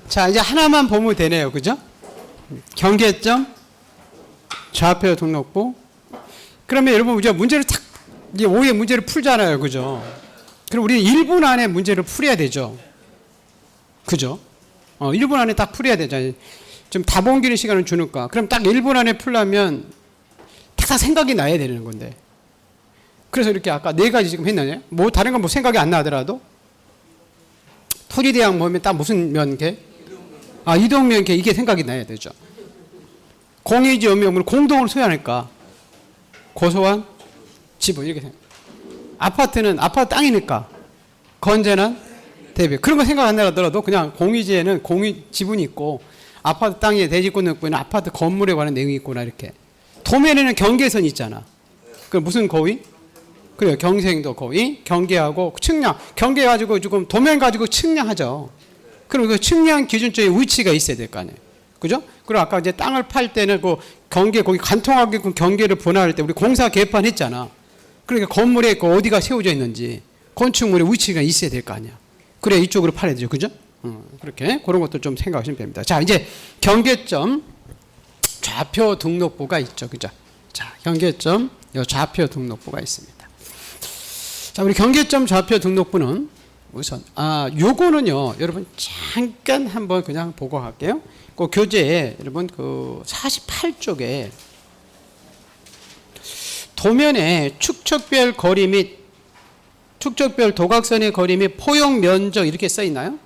자, 이제 하나만 보면 되네요. 그죠? 경계점, 좌표 등록부. 그러면 여러분, 우리가 문제를 탁, 이제 5의 문제를 풀잖아요. 그죠? 그럼 우리는 1분 안에 문제를 풀어야 되죠. 그죠? 1분 안에 딱 풀어야 되죠. 좀 답 옮기는 시간을 주니까. 그럼 딱 1분 안에 풀려면 딱 생각이 나야 되는 건데. 그래서 이렇게 아까 4가지 지금 했나요? 뭐, 다른 건 뭐 생각이 안 나더라도? 토지대학 보면 딱 무슨 면계? 이동면계, 이게 생각이 나야 되죠. 공유지 없으면 공동을 소유하니까. 고소한 지분, 이렇게 생각. 아파트는 아파트 땅이니까. 건재는 대비. 그런 거 생각 안 나더라도 그냥 공유지에는 공유 지분이 있고, 아파트 땅에 대지권역부에는 아파트 건물에 관한 내용이 있구나, 이렇게. 도면에는 경계선이 있잖아. 그 무슨 거위? 그래요. 경생도 거위, 경계하고 측량. 경계 가지고 지금 도면 가지고 측량하죠. 그럼 그 측량 기준점의 위치가 있어야 될 거 아니에요. 그죠? 그리고 아까 이제 땅을 팔 때는 그 경계, 거기 관통하게끔 경계를 분할할 때 우리 공사 개판했잖아. 그러니까 건물에 그 어디가 세워져 있는지 건축물의 위치가 있어야 될 거 아니야. 그래 이쪽으로 팔아야 되죠. 그죠? 그렇게 그런 것도 좀 생각하시면 됩니다. 자, 이제 경계점 좌표 등록부가 있죠. 그죠? 자, 경계점 요 좌표 등록부가 있습니다. 자, 우리 경계점 좌표 등록부는 우선 요거는요, 여러분 잠깐 한번 그냥 보고 갈게요. 그 교재에 여러분 그 48쪽에 도면에 축척별 거리 및 축척별 도각선의 거리 및 포용 면적 이렇게 써 있나요?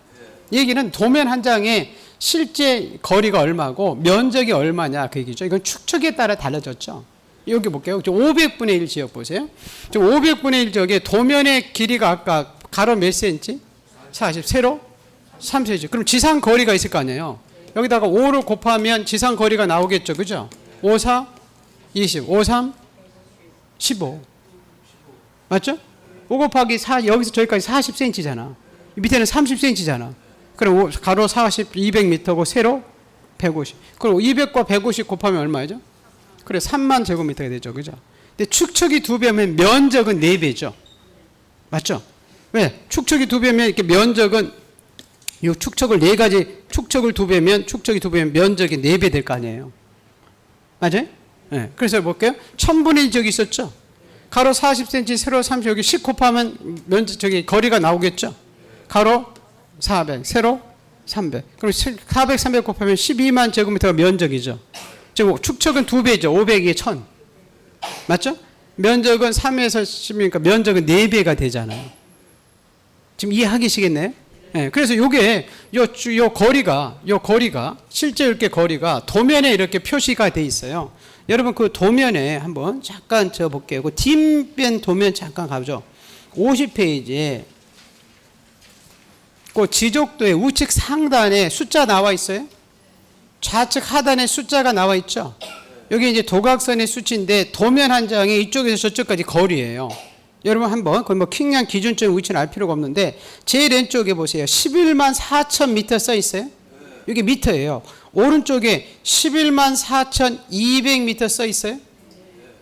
얘기는 도면 한 장에 실제 거리가 얼마고 면적이 얼마냐 그 얘기죠. 이건 축척에 따라 달라졌죠. 여기 볼게요. 500분의 1 지역 보세요. 500분의 1 지역에 도면의 길이가 아까 가로 몇 cm? 40, 세로 3cm. 그럼 지상 거리가 있을 거 아니에요. 여기다가 5를 곱하면 지상 거리가 나오겠죠. 그죠? 5, 4, 20, 5, 3, 15. 맞죠? 5 곱하기 4, 여기서 저기까지 40cm잖아. 밑에는 30cm잖아. 그럼 가로 40, 200m고 세로 150. 그럼 200과 150 곱하면 얼마죠? 그래 3만 제곱미터가 되죠. 그죠? 근데 축척이 2배면 면적은 4배죠. 맞죠? 왜? 축척이 2배면 이렇게 면적은 이 축척을 4가지 축척을 2배면 축척이 2배면 면적이 4배 될 거 아니에요. 맞아요? 네. 그래서 볼게요. 1000분의 1 지역이 있었죠. 가로 40cm, 세로 30, 여기 10 곱하면 면적 저기 거리가 나오겠죠. 가로 400, 세로 300. 그럼 400, 300 곱하면 12만 제곱미터가 면적이죠. 즉 축척은 2배죠. 500에 1000. 맞죠? 면적은 3에서 10이니까 면적은 4배가 되잖아요. 지금 이해하시겠네요? 네, 그래서 요게 요 거리가 실제 이렇게 거리가 도면에 이렇게 표시가 돼 있어요. 여러분 그 도면에 한번 잠깐 저 볼게요. 그 뒷면 도면 잠깐 가보죠. 50페이지에 그 지적도의 우측 상단에 숫자 나와 있어요. 좌측 하단에 숫자가 나와 있죠. 여기 이제 도각선의 수치인데 도면 한 장에 이쪽에서 저쪽까지 거리예요. 여러분 한번 그건 뭐 킹량 기준점 위치는 알 필요가 없는데 제일 왼쪽에 보세요. 11만 4천 미터 써 있어요. 이게 미터예요. 오른쪽에 11만 4,200m 써 있어요.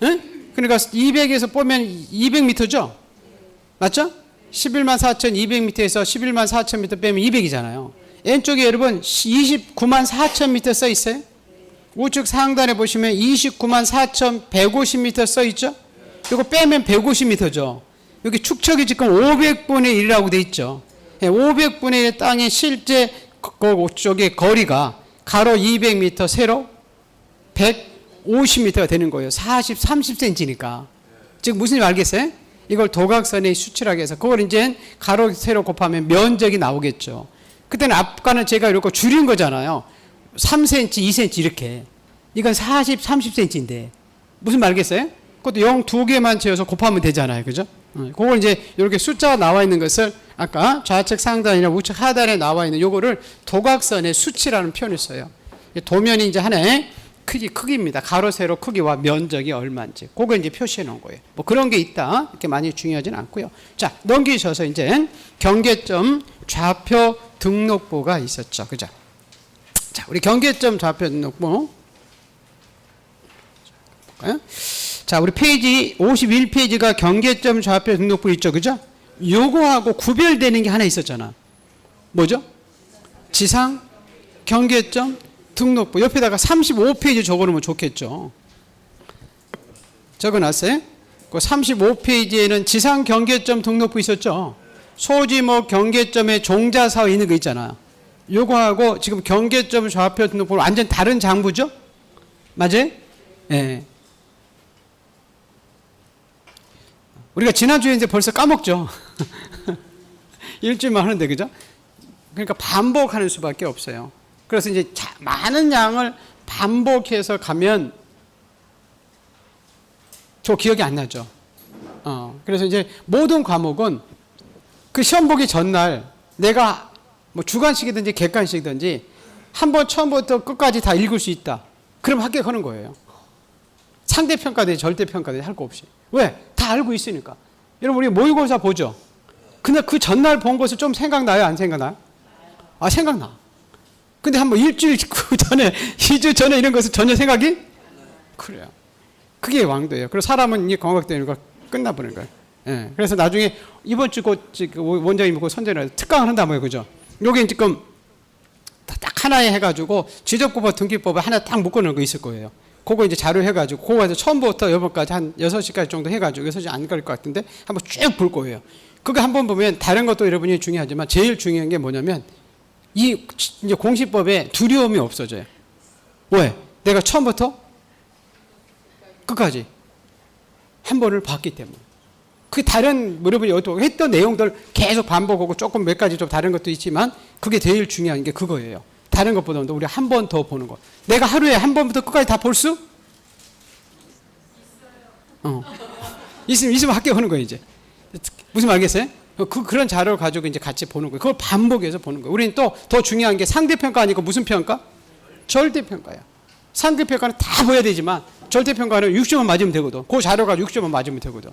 응? 그러니까 200에서 보면 200m죠. 맞죠? 11만 4,200m에서 11만 4,000m 빼면 200이잖아요. 왼쪽에 여러분 29만 4,000m 써 있어요. 우측 상단에 보시면 29만 4,150m 써 있죠. 이거 빼면 150m죠. 여기 축척이 지금 500분의 1이라고 돼 있죠. 500분의 1 땅의 실제 그쪽의 거리가 가로 200m, 세로 150m가 되는 거예요. 40, 30cm니까. 즉 무슨 일 알겠어요? 이걸 도각선의 수치라고 해서 그걸 이제 가로, 세로 곱하면 면적이 나오겠죠. 그때는 아까는 제가 이렇게 줄인 거잖아요. 3cm, 2cm 이렇게. 이건 40, 30cm인데 무슨 말 알겠어요? 그것도 0 2개만 지어서 곱하면 되잖아요. 그죠? 그걸 이제 이렇게 숫자가 나와 있는 것을 아까 좌측 상단이나 우측 하단에 나와 있는 요거를 도각선의 수치라는 표현을 써요. 도면이 이제 하나의 크기입니다. 가로, 세로 크기와 면적이 얼마인지. 그거 이제 표시해 놓은 거예요. 뭐 그런 게 있다. 이렇게 많이 중요하진 않고요. 자, 넘기셔서 이제 경계점 좌표 등록부가 있었죠. 그죠? 자, 우리 경계점 좌표 등록부. 볼까요? 자, 우리 페이지 51페이지가 경계점 좌표 등록부 있죠. 그죠? 요거하고 구별되는 게 하나 있었잖아. 뭐죠? 지상 경계점 등록부 옆에다가 35페이지 적어놓으면 좋겠죠. 적어놨어요? 그 35페이지에는 지상 경계점 등록부 있었죠. 소지목 경계점에 종자사업 있는 거 있잖아요. 요거하고 지금 경계점 좌표 등록부는 완전 다른 장부죠? 맞아요? 예. 우리가 지난주에 이제 벌써 까먹죠. 일주일만 하는데, 그죠? 그러니까 반복하는 수밖에 없어요. 그래서 이제 많은 양을 반복해서 가면 저 기억이 안 나죠. 그래서 이제 모든 과목은 그 시험 보기 전날 내가 뭐 주관식이든지 객관식이든지 한번 처음부터 끝까지 다 읽을 수 있다. 그럼 합격하는 거예요. 상대평가든지 절대평가든지 할 거 없이. 왜? 다 알고 있으니까. 여러분 우리 모의고사 보죠. 근데 그 전날 본 것을 좀 생각나요? 안 생각나요? 아, 생각나. 근데 한번 일주일 그 전에, 2주 전에 이런 것을 전혀 생각이? 그래요. 그게 왕도예요. 그래서 사람은 이 공학되는 거 끝나버리는 거예요. 예. 그래서 나중에 이번 주 원장님이 그 선전을 특강을 한다고요. 그죠? 요게 지금 딱 하나에 해가지고 지적법과 등기법을 하나 딱 묶어놓은 거 있을 거예요. 그거 이제 자료 해가지고, 그거 처음부터 여번까지 한 6시까지 정도 해가지고, 6시 안 갈 것 같은데, 한번 쭉 볼 거예요. 그거 한번 보면 다른 것도 여러분이 중요하지만, 제일 중요한 게 뭐냐면, 이 이제 공시법에 두려움이 없어져요. 왜? 내가 처음부터 끝까지 한 번을 봤기 때문에. 그 다른 여러분이 했던 내용들 계속 반복하고 조금 몇 가지 좀 다른 것도 있지만, 그게 제일 중요한 게 그거예요. 다른 것보다도 우리 한 번 더 보는 거. 내가 하루에 한 번부터 끝까지 다 볼 수? 있으면 합격하는 거예요, 이제. 무슨 말 알겠어요? 그런 자료를 가지고 이제 같이 보는 거예요. 그걸 반복해서 보는 거예요. 우리는 또 더 중요한 게 상대평가 아니고 무슨 평가? 절대평가야. 상대평가는 다 보여야 되지만 절대평가는 60점 맞으면 되거든. 그 자료 가지고 60점 맞으면 되거든.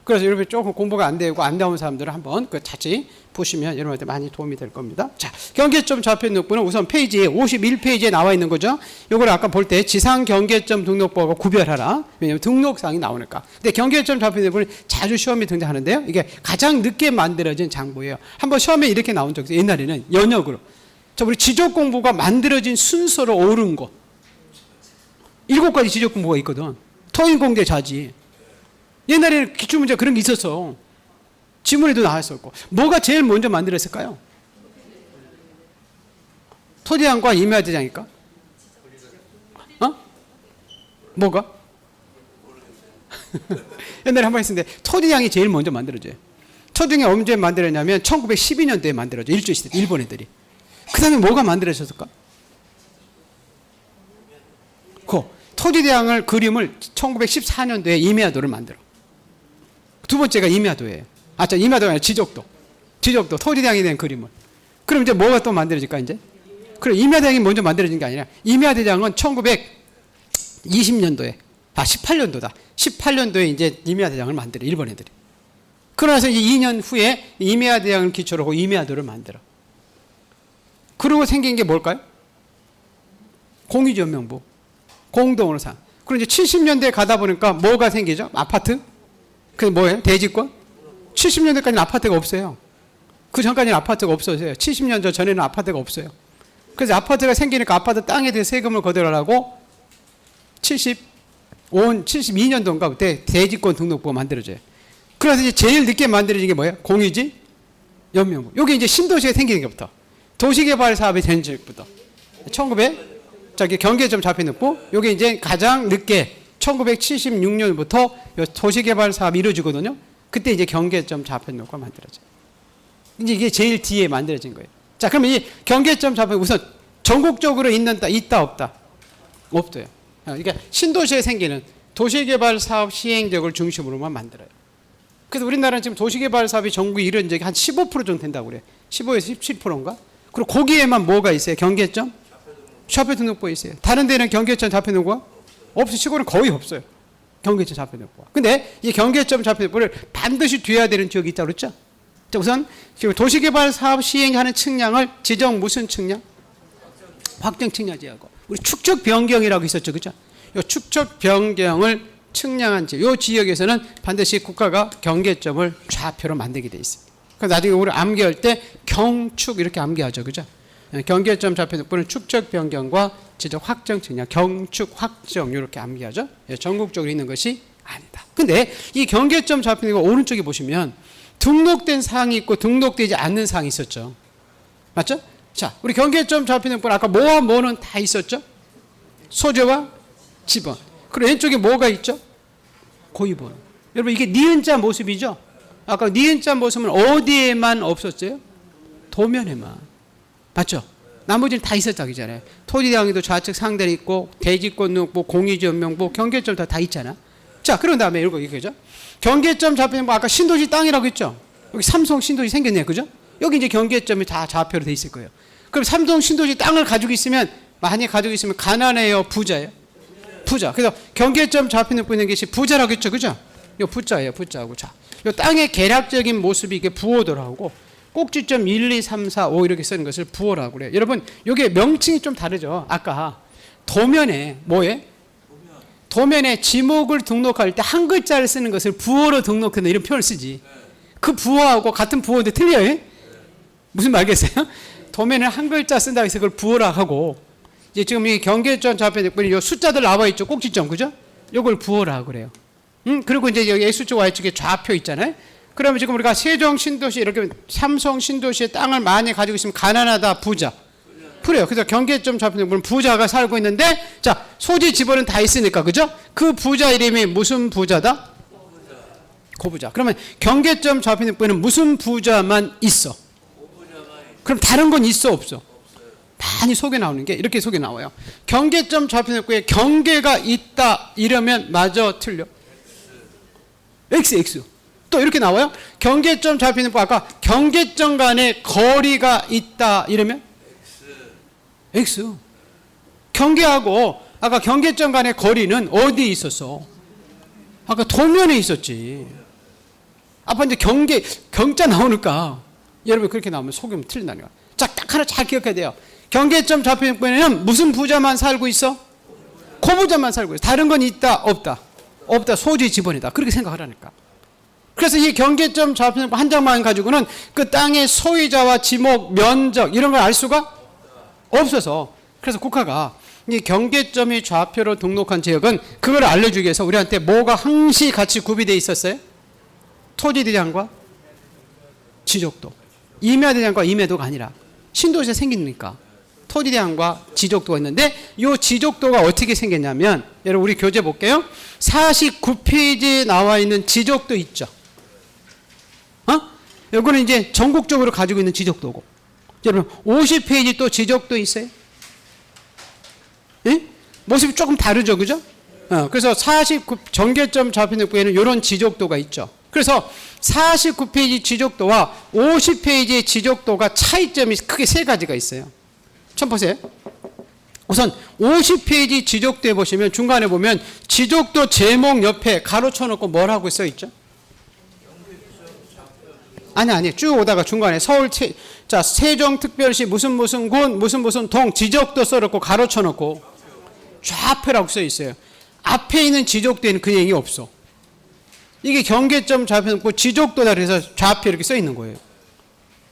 그래서 여러분 조금 공부가 안 되고 안 나온 사람들은 한번 그 자칫 보시면 여러분한테 많이 도움이 될 겁니다. 자, 경계점 좌표 등록부는 우선 페이지에 51페이지에 나와 있는 거죠. 요걸 아까 볼 때 지상 경계점 등록부하고 구별하라. 왜냐하면 등록사항이 나오니까. 근데 경계점 좌표 등록부는 자주 시험에 등장하는데요. 이게 가장 늦게 만들어진 장부예요. 한번 시험에 이렇게 나온 적 있어요. 옛날에는 연역으로. 자, 우리 지적 공부가 만들어진 순서로 옳은 거. 7가지 지적 공부가 있거든. 토익 공대 자지. 옛날에는 기출문제 그런 게 있었어. 지문에도 나왔었고. 뭐가 제일 먼저 만들었을까요? 토지항과 임야대장일까? 뭐가? 옛날에 한 번 했었는데 토지항이 제일 먼저 만들어져요. 토지항이 언제 만들었냐면 1912년도에 만들어져. 일제시대 일본 애들이. 그 다음에 뭐가 만들어졌을까? 토지대항을 그림을 1914년도에 임야도를 만들어. 두 번째가 임야도예요. 임야도가 아니라 지적도. 토지대항에 대한 그림을. 그럼 이제 뭐가 또 만들어질까, 이제? 그럼 임야대장이 먼저 만들어진 게 아니라, 임야대장은 1920년도에, 18년도다. 18년도에 이제 임야대장을 만들어, 일본 애들이. 그러나서 이제 2년 후에 임야대장을 기초로 하고 임야도를 만들어. 그러고 생긴 게 뭘까요? 공유지원명부. 공동으로 산. 그럼 이제 70년대에 가다 보니까 뭐가 생기죠? 아파트? 그게 뭐예요? 대지권? 70년대까지는 아파트가 없어요. 그 전까지는 아파트가 없었어요. 70년 전에는 아파트가 없어요. 그래서 아파트가 생기니까 아파트 땅에 대해 세금을 거둬라고 72년도인가 그때 대지권 등록부가 만들어져요. 그래서 이제 제일 늦게 만들어진 게 뭐예요? 공유지 연명부. 여기 이제 신도시가 생기는 것부터. 도시개발 사업이 된 적부터. 경계점 잡혀놓고, 요게 이제 가장 늦게 1976년부터 도시개발 사업이 이루어지거든요. 그때 이제 경계점 잡혀놓고 만들어져요. 이제 이게 제일 뒤에 만들어진 거예요. 자, 그러면 이 경계점 잡혀 우선 전국적으로 있다, 없다? 없어요. 그러니까 신도시에 생기는 도시개발 사업 시행적을 중심으로만 만들어요. 그래서 우리나라는 지금 도시개발 사업이 전국에 이런 적이 한 15% 정도 된다고 그래요. 15에서 17%인가? 그리고 거기에만 뭐가 있어요? 경계점? 좌표 등록부에 있어요. 다른 데는 경계점 좌표 등록부가 없어요. 시골은 거의 없어요. 경계점 좌표 등록부가. 근데 이 경계점 좌표 등록부를 반드시 뒤어야 되는 지역이 있다고 그랬죠? 자, 우선 도시개발 사업 시행하는 측량을 지정 무슨 측량? 확정 측량지하고 우리 축적 변경이라고 있었죠, 그렇죠? 이 축적 변경을 측량한 지역, 이 지역에서는 반드시 국가가 경계점을 좌표로 만들게 돼 있어요. 그래서 나중에 우리 암기할 때 경축 이렇게 암기하죠, 그죠? 경계점 좌표 등부는 축척 변경과 지적 확정 측량, 경축 확정 이렇게 암기하죠. 전국적으로 있는 것이 아니다. 근데 이 경계점 좌표 등부 오른쪽에 보시면 등록된 사항이 있고 등록되지 않는 사항이 있었죠. 맞죠? 자, 우리 경계점 좌표 등부는 아까 뭐와 뭐는 다 있었죠. 소재와 지번. 그리고 왼쪽에 뭐가 있죠? 고유번. 여러분 이게 니은자 모습이죠. 아까 니은자 모습은 어디에만 없었어요? 도면에만. 맞죠? 나머지는 다 있었다잖아요. 토지대항에도 좌측 상단에 있고 대지권능부, 공유지원명부, 경계점 다 있잖아. 자, 그런 다음에 이거죠. 경계점 좌표는 뭐 아까 신도시 땅이라고 했죠. 여기 삼성 신도시 생겼네요, 그죠? 여기 이제 경계점이 다 좌표로 돼 있을 거예요. 그럼 삼성 신도시 땅을 가지고 있으면 만약 가지고 있으면 가난해요, 부자예요? 부자. 그래서 경계점 좌표는 보이는 것이 부자라고 했죠, 그죠? 이 부자예요, 부자하고 자. 이 땅의 계략적인 모습이 이게 부호도라고. 꼭지점 1, 2, 3, 4, 5 이렇게 쓰는 것을 부호라고 그래요. 여러분, 이게 명칭이 좀 다르죠. 아까 도면에 뭐에? 도면에 지목을 등록할 때 한 글자를 쓰는 것을 부호로 등록한다 이런 표현을 쓰지. 그 부호하고 같은 부호인데 틀려요? 무슨 말겠어요? 도면에 한 글자 쓴다고 해서 그걸 부호라고 하고 이제 지금 이 경계점 좌표에 이 숫자들 나와 있죠. 꼭지점, 그죠? 이걸 부호라고 그래요. 그리고 이제 여기 X축, Y축에 좌표 있잖아요. 그러면 지금 우리가 세종 신도시 이렇게 삼성 신도시의 땅을 많이 가지고 있으면 가난하다, 부자. 그래요. 그래서 경계점 좌표는 물론 부자가 살고 있는데 자, 소지 지번은 다 있으니까, 그죠? 그 부자 이름이 무슨 부자다? 고부자. 그러면 경계점 좌표는 무슨 부자만 있어? 그럼 다른 건 있어, 없어? 많이 속에 나오는 게 이렇게 속에 나와요. 경계점 좌표에 경계가 있다 이러면 맞아, 틀려? X. 또 이렇게 나와요. 경계점 좌표는 아까 경계점 간의 거리가 있다 이러면 X. 경계하고 아까 경계점 간의 거리는 어디에 있었어? 아까 도면에 있었지. 아빠 이제 경자 나오니까 여러분 그렇게 나오면 속이면 틀린다는 거야. 자, 딱 하나 잘 기억해야 돼요. 경계점 좌표는 무슨 부자만 살고 있어? 고부자만 살고 있어. 다른 건 있다, 없다? 없다, 소지 지번이다. 그렇게 생각하라니까. 그래서 이 경계점 좌표는 한 장만 가지고는 그 땅의 소유자와 지목, 면적 이런 걸 알 수가 없어서 그래서 국가가 이 경계점이 좌표로 등록한 지역은 그걸 알려주기 위해서 우리한테 뭐가 항시 같이 구비되어 있었어요? 토지대장과 지적도. 임야대장과 임야도가 아니라 신도시에 생기니까 토지대장과 지적도가 있는데 이 지적도가 어떻게 생겼냐면 여러분 우리 교재 볼게요. 49페이지에 나와 있는 지적도 있죠. 이거는 이제 전국적으로 가지고 있는 지적도고. 여러분 50페이지 또 지적도 있어요. 예? 모습이 조금 다르죠, 그죠? 그래서 49 경계점 좌표등록부에는 이런 지적도가 있죠. 그래서 49페이지 지적도와 50페이지의 지적도가 차이점이 크게 세 가지가 있어요. 처음 보세요. 우선 50페이지 지적도에 보시면 중간에 보면 지적도 제목 옆에 가로쳐놓고 뭐라고 써있죠? 아니 쭉 오다가 중간에 자 세종특별시 무슨 군 무슨 동 지적도 써놓고 가로쳐놓고 좌표라고 써있어요. 앞에 있는 지적도에는 그 얘기 없어. 이게 경계점 좌표 지적도다 그래서 좌표 이렇게 써있는 거예요.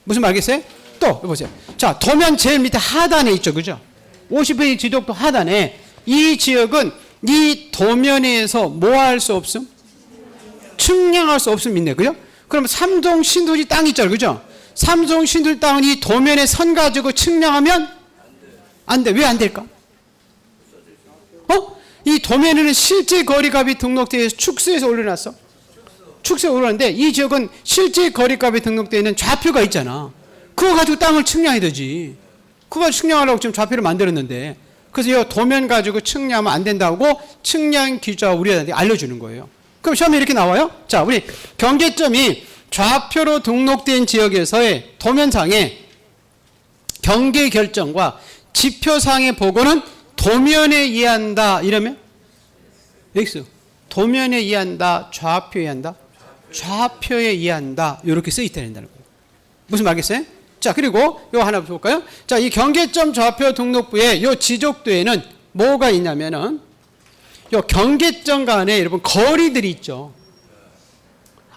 무슨 말겠어요? 또 보세요. 자 도면 제일 밑에 하단에 있죠, 그죠? 50페이지 지적도 하단에 이 지역은 이 도면에서 뭐 할 수 없음? 측량할 수 없음 있네, 그죠? 그럼 삼성 신도시 땅 있잖아요, 그죠? 삼성 신도시 땅은 이 도면에 선 가지고 측량하면 안 돼. 왜 안 될까? 이 도면에는 실제 거리값이 등록되어 있어서 축소해서 올려놨어. 축소해 올렸는데 이 지역은 실제 거리값이 등록되어 있는 좌표가 있잖아. 그거 가지고 땅을 측량해야 되지. 그거 측량하려고 지금 좌표를 만들었는데 그래서 이 도면 가지고 측량하면 안 된다고 측량 기준을 우리한테 알려주는 거예요. 그럼 시험에 이렇게 나와요. 자, 우리 경계점이 좌표로 등록된 지역에서의 도면상의 경계 결정과 지표상의 보고는 도면에 의한다 이러면 X. 도면에 의한다, 좌표에 의한다, 좌표에 의한다 이렇게 써 있다는 거예요. 무슨 말겠어요? 자, 그리고 이거 하나 볼까요? 자, 이 경계점 좌표 등록부에 이 지적도에는 뭐가 있냐면은 요 경계점 간에 여러분 거리들이 있죠.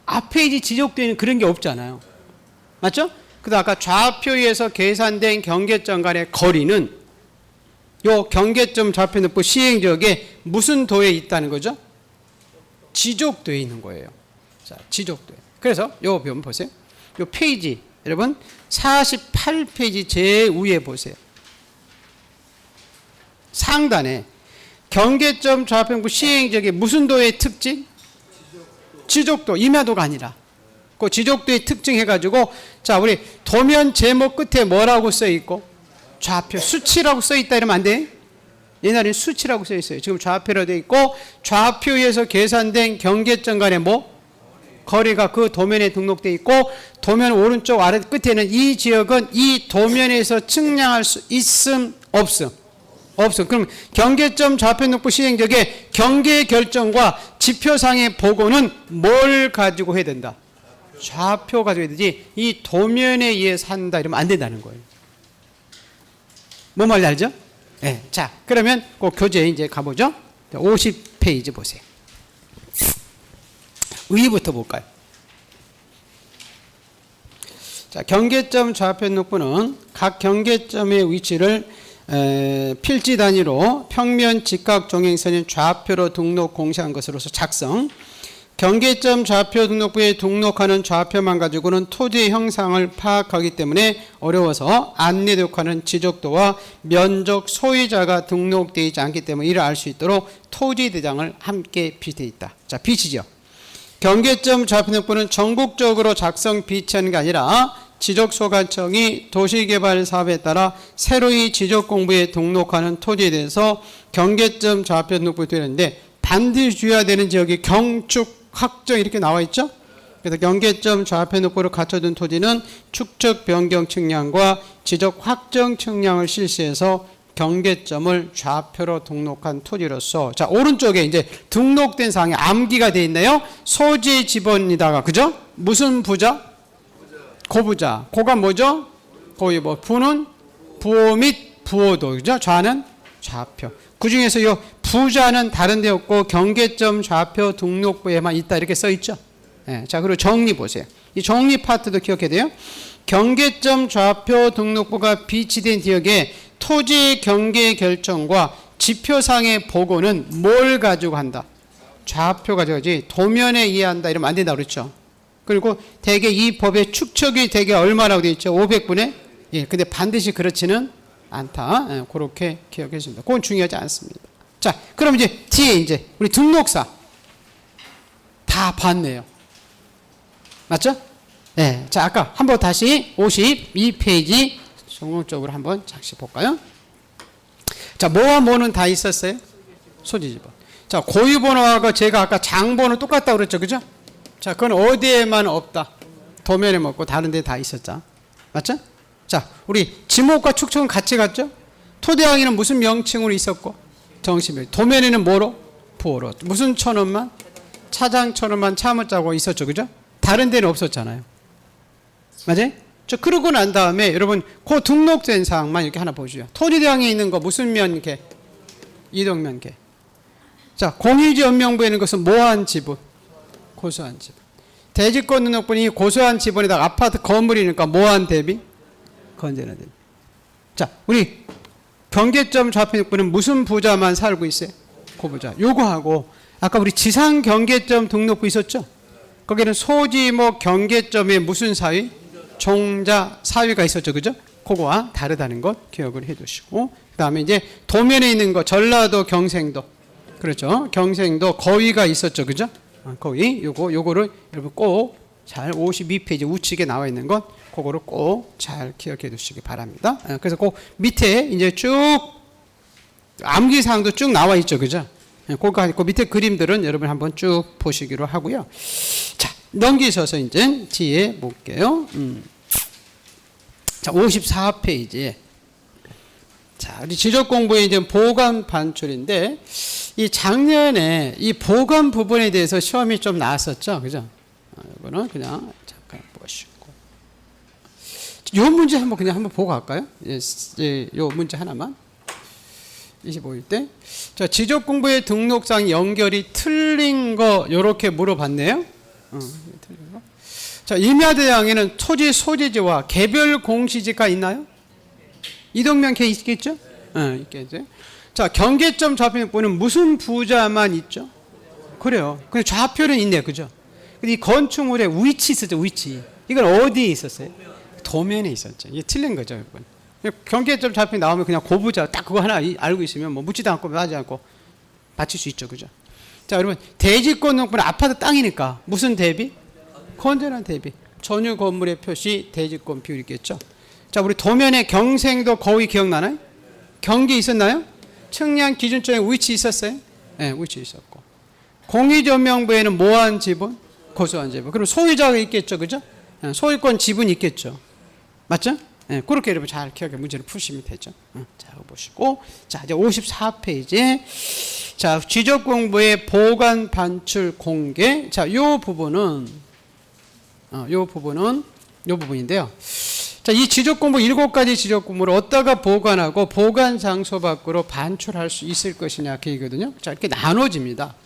앞에 이제 지적도에는 그런 게 없잖아요. 맞죠? 그다음 아까 좌표에서 계산된 경계점 간의 거리는 요 경계점 좌표등록부 시행지역에 무슨 도에 있다는 거죠? 지적도에 있는 거예요. 자, 지적도에. 그래서 요 보면 보세요. 요 페이지 여러분 48페이지 제위에 보세요. 상단에 경계점 좌표등록부 시행지역의 무슨 도의 특징? 지적도, 임야도가 아니라 그 지적도의 특징 해가지고 자 우리 도면 제목 끝에 뭐라고 써 있고 좌표 수치라고 써 있다 이러면 안 돼. 옛날에는 수치라고 써 있어요. 지금 좌표로 돼 있고 좌표에서 계산된 경계점 간의 뭐 거리가 그 도면에 등록돼 있고 도면 오른쪽 아래 끝에는 이 지역은 이 도면에서 측량할 수 있음 없음. 없어. 그럼 경계점 좌표등록부 시행지역의 경계 결정과 지표상의 보고는 뭘 가지고 해야 된다? 좌표 가지고 해야 되지 이 도면에 의해서 한다 이러면 안 된다는 거예요. 뭔 말인지 알죠? 네. 자 그러면 그 교재 이제 가보죠. 50페이지 보세요. 의의부터 볼까요? 자 경계점 좌표등록부는 각 경계점의 위치를 필지 단위로 평면 직각 종횡선인 좌표로 등록 공시한 것으로서 작성. 경계점 좌표 등록부에 등록하는 좌표만 가지고는 토지의 형상을 파악하기 때문에 어려워서 안내 등록하는 지적도와 면적 소유자가 등록되어 있지 않기 때문에 이를 알 수 있도록 토지 대장을 함께 비치되어 있다. 자, 비치죠. 경계점 좌표 등록부는 전국적으로 작성 비치하는 게 아니라 지적소관청이 도시개발 사업에 따라 새로이 지적공부에 등록하는 토지에 대해서 경계점 좌표 등록부에 되는데 반드시 주의해야 되는 지역이 경축 확정 이렇게 나와 있죠. 그래서 경계점 좌표 등록부를 갖춰둔 토지는 축척 변경 측량과 지적 확정 측량을 실시해서 경계점을 좌표로 등록한 토지로서 자 오른쪽에 이제 등록된 사항이 암기가 되어 있네요. 소재 지번이다가 그죠? 무슨 부자? 고부자. 고가 뭐죠? 고의 뭐 부는 부호 및 부호도 그죠? 좌는 좌표. 그 중에서 요 부자는 다른 데 없고 경계점 좌표 등록부에만 있다 이렇게 써 있죠. 네, 자 그리고 정리 보세요. 이 정리 파트도 기억해야 돼요. 경계점 좌표 등록부가 비치된 지역에 토지 경계 결정과 지표상의 보고는 뭘 가지고 한다? 좌표 가져가지 도면에 이해한다 이러면 안 된다 그랬죠. 그리고 대개 이 법의 축척이 대개 얼마라고 되어 있죠? 500분의 1. 근데 반드시 그렇지는 않다. 예, 그렇게 기억해 주십니다. 그건 중요하지 않습니다. 자, 그럼 이제 뒤에 이제 우리 등록사 다 봤네요. 맞죠? 네. 자, 아까 한번 다시 52페이지 전공적으로 한번 잠시 볼까요? 자, 뭐와 뭐는 다 있었어요? 소지지번. 자, 고유번호하고 제가 아까 장번호 똑같다고 그랬죠. 그죠? 자, 그건 어디에만 없다. 도면에 없고 다른 데 다 있었죠. 맞죠? 자, 우리 지목과 축척은 같이 갔죠? 토대항에는 무슨 명칭으로 있었고? 정시명. 도면에는 뭐로? 부호로. 무슨 천원만? 차장 천원만 차문자고 있었죠. 그죠? 다른 데는 없었잖아요. 맞아요? 저 그러고 난 다음에 여러분 그 등록된 사항만 이렇게 하나 보시죠. 토지대항에 있는 거 무슨 면계? 이동면계. 자, 공유지 연명부에 있는 것은 뭐한 지분? 고소한 지분. 대지권 등록분이 고소한 지분에다가 아파트 건물이니까 뭐한 대비? 건재는 대비. 자, 우리 경계점 좌표 등록부는 무슨 부자만 살고 있어요? 고부자. 요거하고 아까 우리 지상 경계점 등록부 있었죠? 거기는 소지목 경계점에 무슨 사위? 종자 사위가 있었죠. 그죠? 그거와 다르다는 것 기억을 해 두시고 그 다음에 이제 도면에 있는 거 전라도 경생도 그렇죠. 경생도 거위가 있었죠. 그죠? 거위 요거를 여러분 꼭 잘 52페이지 우측에 나와 있는 것 그거를 꼭 잘 기억해 두시기 바랍니다. 그래서 그 밑에 이제 쭉 암기사항도 쭉 나와 있죠. 그죠? 그 밑에 그림들은 여러분 한번 쭉 보시기로 하고요. 자, 넘기셔서 이제 뒤에 볼게요. 자, 54페이지. 자, 우리 지적 공부의 이제 보관 반출인데, 이 작년에 이 보관 부분에 대해서 시험이 좀 나왔었죠. 그죠? 이거는 그냥 잠깐 보시고. 요 문제 한번 보고 갈까요? 요 문제 하나만. 25일 때. 자, 지적 공부의 등록상 연결이 틀린 거, 요렇게 물어봤네요. 틀린 거. 자, 임야대장에는 토지 소재지와 개별 공시지가 있나요? 이동면케 있겠죠? 있겠죠. 자, 경계점 좌표는 보면 무슨 부자만 있죠? 그래요. 근데 좌표는 있네, 그죠? 근데 이 건축물의 위치 있었죠, 위치. 이건 어디에 있었어요? 도면에 있었죠. 이게 틀린 거죠, 여러분. 경계점 좌표 나오면 그냥 고부자 딱 그거 하나 알고 있으면 뭐 묻지도 않고 하지 않고 맞출 수 있죠, 그죠? 자, 여러분 대지권 농부는 아파트 땅이니까 무슨 대비? 건전한 대비. 전유 건물의 표시 대지권 비율 있겠죠. 자, 우리 도면에 경생도 거의 기억나나요? 경기 있었나요? 측량 기준점에 위치 있었어요? 네, 위치 있었고. 공유조명부에는 뭐한 지분? 고소한 지분. 그럼 소유자가 있겠죠, 그죠? 소유권 지분이 있겠죠. 맞죠? 네, 그렇게 여러분 잘 기억해 문제를 푸시면 되죠. 자, 보시고. 자, 이제 54페이지에. 자, 지적 공부의 보관 반출 공개. 자, 요 부분은, 요 부분인데요. 자, 이 지적 공부 7가지 지적 공부를 어디다가 보관하고 보관 장소 밖으로 반출할 수 있을 것이냐, 그얘기거든요. 자, 이렇게 나눠집니다.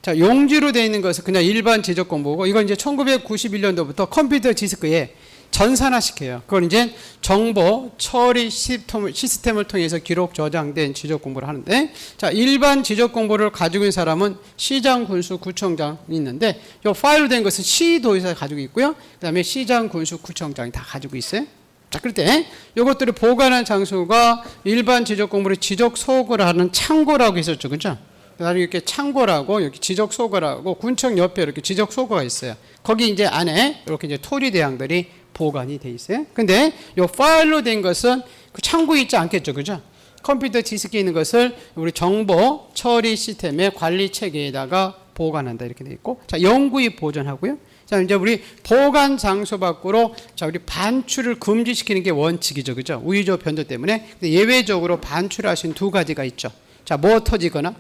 자, 용지로 되어 있는 것은 그냥 일반 지적 공부고, 이건 이제 1991년도부터 컴퓨터 디스크에 전산화시켜요. 그건 이제 정보 처리 시스템을 통해서 기록 저장된 지적 공부를 하는데, 자, 일반 지적 공부를 가지고 있는 사람은 시장, 군수, 구청장이 있는데, 이 파일로 된 것은 시도의사가 가지고 있고요. 그 다음에 시장, 군수, 구청장이 다 가지고 있어요. 자, 그럴 때 이것들을 보관한 장소가 일반 지적 공부를 지적 소거를 하는 창고라고 했었죠, 그죠? 나중에 이렇게 창고라고 여기 지적 소거라고 군청 옆에 이렇게 지적 소거가 있어요. 거기 이제 안에 이렇게 이제 토리 대양들이 보관이 돼 있어요. 근데 이 파일로 된 것은 그 창고에 있지 않겠죠, 그죠? 컴퓨터 디스크에 있는 것을 우리 정보 처리 시스템의 관리 체계에다가 보관한다 이렇게 돼 있고, 자, 영구히 보존하고요. 자, 이제 우리 보관 장소 밖으로 자, 우리 반출을 금지시키는 게 원칙이죠, 그죠? 우유조 변조 때문에. 근데 예외적으로 반출하신 2가지가 있죠. 자, 뭐 터지거나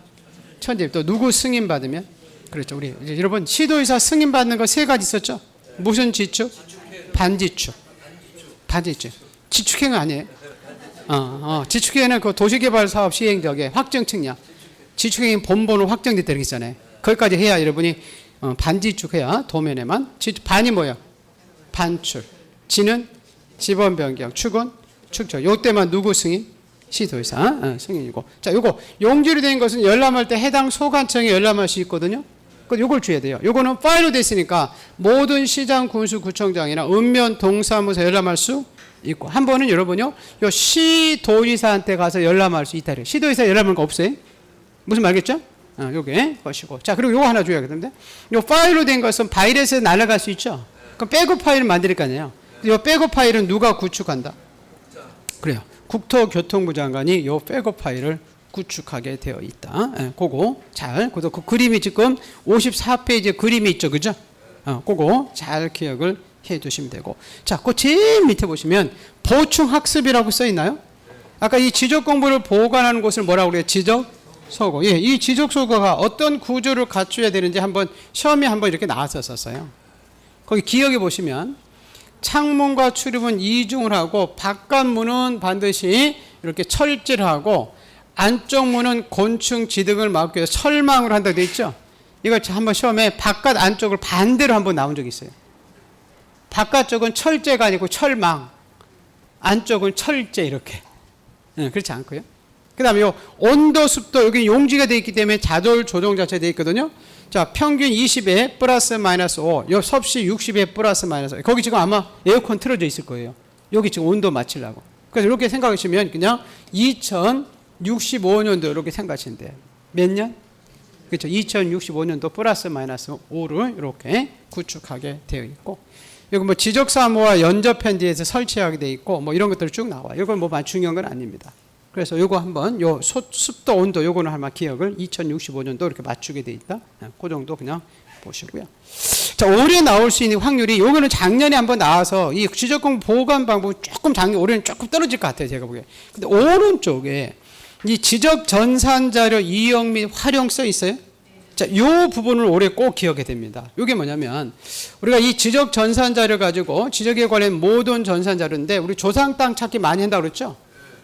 천재 또 누구 승인 받으면, 그렇죠. 우리 이제 여러분 시도의사 승인 받는 거 3가지 있었죠. 무슨 지축? 반지축. 반지축. 지축행은 아니에요. 지축행은 그 도시개발사업 시행적에 확정 측량. 지축행은 본번호 확정됐다 이렇게 있잖아요. 거기까지 해야 여러분이 반지축 해야 도면에만. 반이 뭐야? 반출. 지는 지번 변경. 축은 축적. 요때만 누구 승인? 시도의사 승인이고. 자, 요거 용지로 된 것은 열람할 때 해당 소관청에 열람할 수 있거든요. 요걸 줘야 돼요. 요거는 파일로 됐으니까 모든 시장, 군수, 구청장이나 읍면, 동사무소 열람할 수 있고, 한 번은 여러분요, 요 시도의사한테 가서 열람할 수 있다. 시도의사 열람할 거 없어요? 무슨 말겠죠? 요게 것이고. 자, 그리고 요거 하나 줘야겠는데, 요 파일로 된 것은 바이러스에 날아갈 수 있죠. 그럼 백업 파일을 만들 거 아니에요. 요 백업 파일은 누가 구축한다? 그래요. 국토교통부 장관이 요 백업 파일을 구축하게 되어 있다. 그거 잘, 그 그림이 지금 54페이지에 그림이 있죠, 그죠? 그거 잘 기억을 해 두시면 되고. 자, 그 제일 밑에 보시면 보충 학습이라고 써 있나요? 아까 이 지적 공부를 보관하는 곳을 뭐라고 그래요? 지적 소거. 예, 이 지적 소거가 어떤 구조를 갖춰야 되는지 한번 시험에 한번 이렇게 나왔었어요. 거기 기억해 보시면 창문과 출입은 이중을 하고 바깥 문은 반드시 이렇게 철제를 하고 안쪽 문은 곤충 지등을 막기 위해서 철망을 한다고 되어 있죠. 이걸 한번 시험에 바깥 안쪽을 반대로 한번 나온 적이 있어요. 바깥쪽은 철제가 아니고 철망, 안쪽은 철제 이렇게. 그렇지 않고요. 그 다음에 요 온도 습도 여기 용지가 되어 있기 때문에 자돌 조정 자체가 되어 있거든요. 자, 평균 20에 플러스 마이너스 5, 요 섭씨 60에 플러스 마이너스 5. 거기 지금 아마 에어컨 틀어져 있을 거예요. 여기 지금 온도 맞추려고. 그래서 이렇게 생각하시면 그냥 2065년도 이렇게 생각하시면 돼요. 몇 년? 그렇죠. 2065년도 플러스 마이너스 5를 이렇게 구축하게 되어 있고, 여기 뭐 지적사무와 연접편지에서 설치하게 되어 있고, 뭐 이런 것들이 쭉 나와요. 이건 뭐 중요한 건 아닙니다. 그래서 요거 한번 요 습도 온도 요거는 한번 기억을 2065년도 이렇게 맞추게 돼 있다. 그 정도 그냥 보시고요. 자, 올해 나올 수 있는 확률이 요거는 작년에 한번 나와서 이 지적공부 보관 방법이 조금 올해는 조금 떨어질 것 같아요, 제가 보기에. 근데 오른쪽에 이 지적 전산 자료 이용 및 활용 써 있어요. 자, 요 부분을 올해 꼭 기억해야 됩니다. 요게 뭐냐면 우리가 이 지적 전산 자료 가지고 지적에 관련 모든 전산 자료인데 우리 조상 땅 찾기 많이 한다고 그랬죠.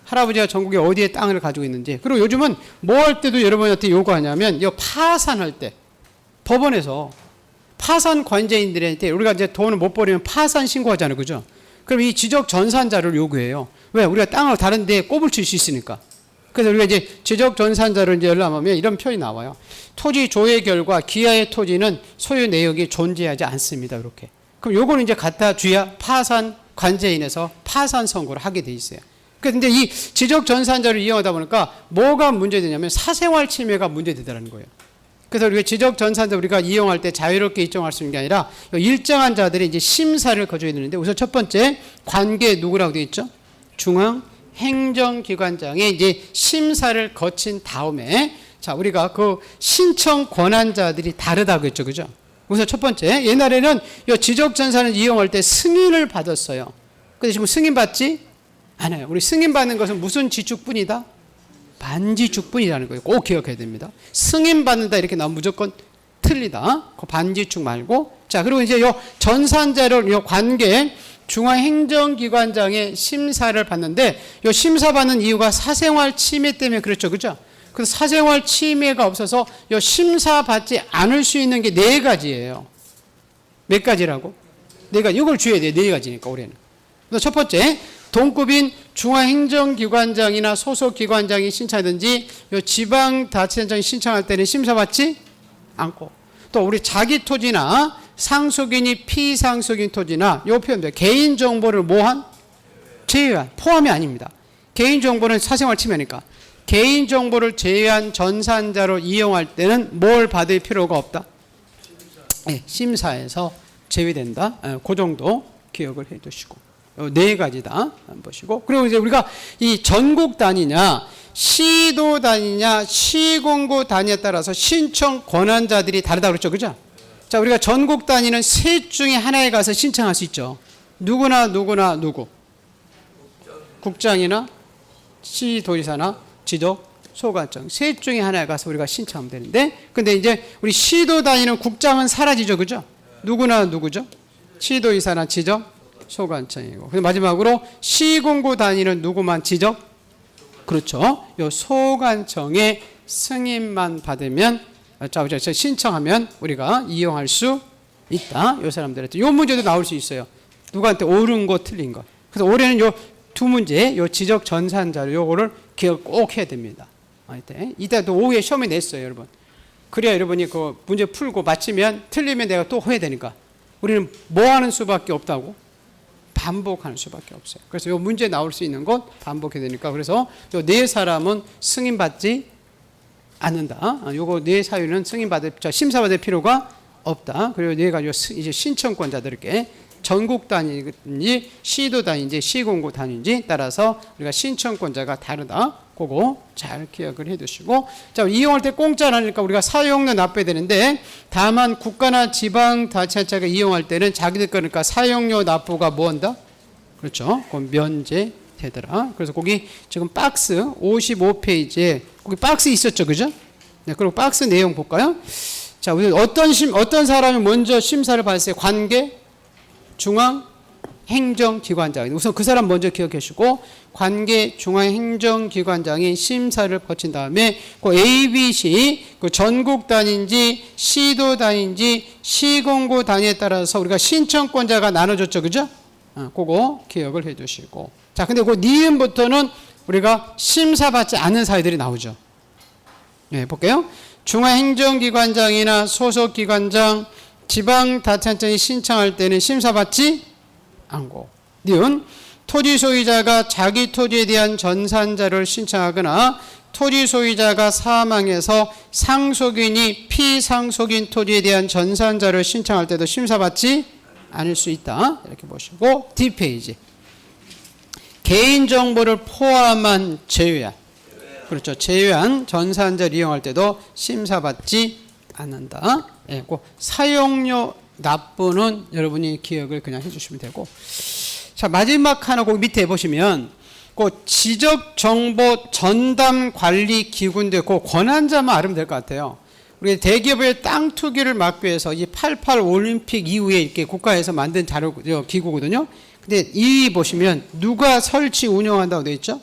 할아버지가 전국에 어디에 땅을 가지고 있는지. 그리고 요즘은 뭐 할 때도 여러분한테 요구하냐면 이 파산할 때 법원에서 파산 관제인들한테 우리가 이제 돈을 못 벌이면 파산 신고하잖아요. 그죠? 그럼 이 지적 전산자를 요구해요. 왜? 우리가 땅을 다른 데에 꼽을 칠 수 있으니까. 그래서 우리가 이제 지적 전산자를 이제 열람하면 이런 표현이 나와요. 토지 조회 결과 기아의 토지는 소유 내역이 존재하지 않습니다. 이렇게. 그럼 요거는 이제 갖다 줘야 파산 관제인에서 파산 선고를 하게 돼 있어요. 그런데 이 지적 전산자를 이용하다 보니까 뭐가 문제되냐면 사생활 침해가 문제되더라는 거예요. 그래서 우리가 지적 전산자 우리가 이용할 때 자유롭게 이용할 수 있는 게 아니라 일정한 자들이 이제 심사를 거쳐야 되는데 우선 첫 번째 관계 누구라고 되어 있죠? 중앙 행정기관장의 이제 심사를 거친 다음에 자 우리가 그 신청 권한자들이 다르다고 했죠, 그죠? 우선 첫 번째 옛날에는 이 지적 전산을 이용할 때 승인을 받았어요. 근데 지금 승인 받지 않아요. 우리 승인 받는 것은 무슨 지축뿐이다? 반지축뿐이라는 거예요. 꼭 기억해야 됩니다. 승인 받는다 이렇게 나오면 무조건 틀리다. 그 반지축 말고 자 그리고 이제 요 전산자를 요 관계 중앙행정기관장의 심사를 받는데 요 심사받는 이유가 사생활 침해 때문에 그렇죠, 그죠? 그래서 사생활 침해가 없어서 요 심사받지 않을 수 있는 게 4가지예요. 몇 가지라고? 4가지. 이걸 줘야 돼요. 4가지니까 올해는. 그래서 첫 번째 동급인 중앙행정기관장이나 소속기관장이 신청하든지 요 지방자치단체장이 신청할 때는 심사받지 않고 또 우리 자기 토지나 상속인이 피상속인 토지나 요 표현들 개인정보를 뭐한? 제외한 포함이 아닙니다. 개인정보는 사생활 침해니까 개인정보를 제외한 전산자로 이용할 때는 뭘 받을 필요가 없다? 네, 심사에서 제외된다. 그 정도 기억을 해 두시고 4가지다 보시고 그리고 이제 우리가 이 전국 단위냐 시도 단위냐 시군구 단위에 따라서 신청 권한자들이 다르다 그랬죠, 그죠? 자 우리가 전국 단위는 셋 중에 하나에 가서 신청할 수 있죠. 누구나 누구 국장이나 시도지사나 지적 소관청 셋 중에 하나에 가서 우리가 신청하면 되는데 근데 이제 우리 시도 단위는 국장은 사라지죠, 그죠? 누구나 누구죠? 시도지사나 지적 소관청이고 그리고 마지막으로 시군구 단위는 누구만 지적? 그렇죠. 요 소관청의 승인만 받으면 자 신청하면 우리가 이용할 수 있다. 요 사람들한테 요 문제도 나올 수 있어요. 누구한테 옳은 거 틀린 거. 그래서 올해는 요 2문제 요 지적 전산자료 요거를 기억 꼭 해야 됩니다. 이따 또 오후에 시험에 냈어요, 여러분. 그래야 여러분이 그 문제 풀고 맞히면 틀리면 내가 또 해야 되니까 우리는 뭐 하는 수밖에 없다고? 반복하는 수밖에 없어요. 그래서 요 문제 나올 수 있는 것 반복해야 되니까 그래서 요 4사람은 승인받지 않는다. 요거 4사유는 심사받을 필요가 없다. 그리고 4가지 이제 신청권자들에게 전국 단위인지 시도 단위인지 시군구 단위인지 따라서 우리가 신청권자가 다르다. 그거 잘 기억을 해 두시고 자 이용할 때 공짜라니까 우리가 사용료 납부해야 되는데 다만 국가나 지방자치단체가 이용할 때는 자기들 거니까 사용료 납부가 뭐한다? 그렇죠. 그건 면제되더라. 그래서 거기 지금 박스 55페이지에 거기 박스 있었죠, 그죠? 네, 그리고 박스 내용 볼까요? 자, 우리 어떤 사람이 먼저 심사를 받았어요? 관계 중앙 행정기관장. 우선 그 사람 먼저 기억해 주시고 관계 중앙행정기관장이 심사를 거친 다음에 그 ABC 그 전국 단위인지 시도 단위인지 시군구 단위에 따라서 우리가 신청권자가 나눠졌죠, 그죠? 그거 기억을 해 주시고 자, 근데 그 니은부터는 우리가 심사받지 않는 사회들이 나오죠. 네, 볼게요. 중앙행정기관장이나 소속기관장 지방자치단체장이 신청할 때는 심사받지 않고 니은 토지 소유자가 자기 토지에 대한 전산자료를 신청하거나 토지 소유자가 사망해서 상속인이 피상속인 토지에 대한 전산자료를 신청할 때도 심사받지 않을 수 있다. 이렇게 보시고 D페이지 개인정보를 포함한 제외한 그렇죠. 제외한 전산자를 이용할 때도 심사받지 않는다. 예, 그 사용료 납부는 여러분이 기억을 그냥 해주시면 되고 자 마지막 하나 거기 밑에 보시면 그 지적정보 전담관리기구인데 그 권한자만 알면 될 것 같아요. 우리 대기업의 땅 투기를 막기 위해서 이 88 올림픽 이후에 이렇게 국가에서 만든 자료 기구거든요. 근데 이 보시면 누가 설치 운영한다고 되어 있죠?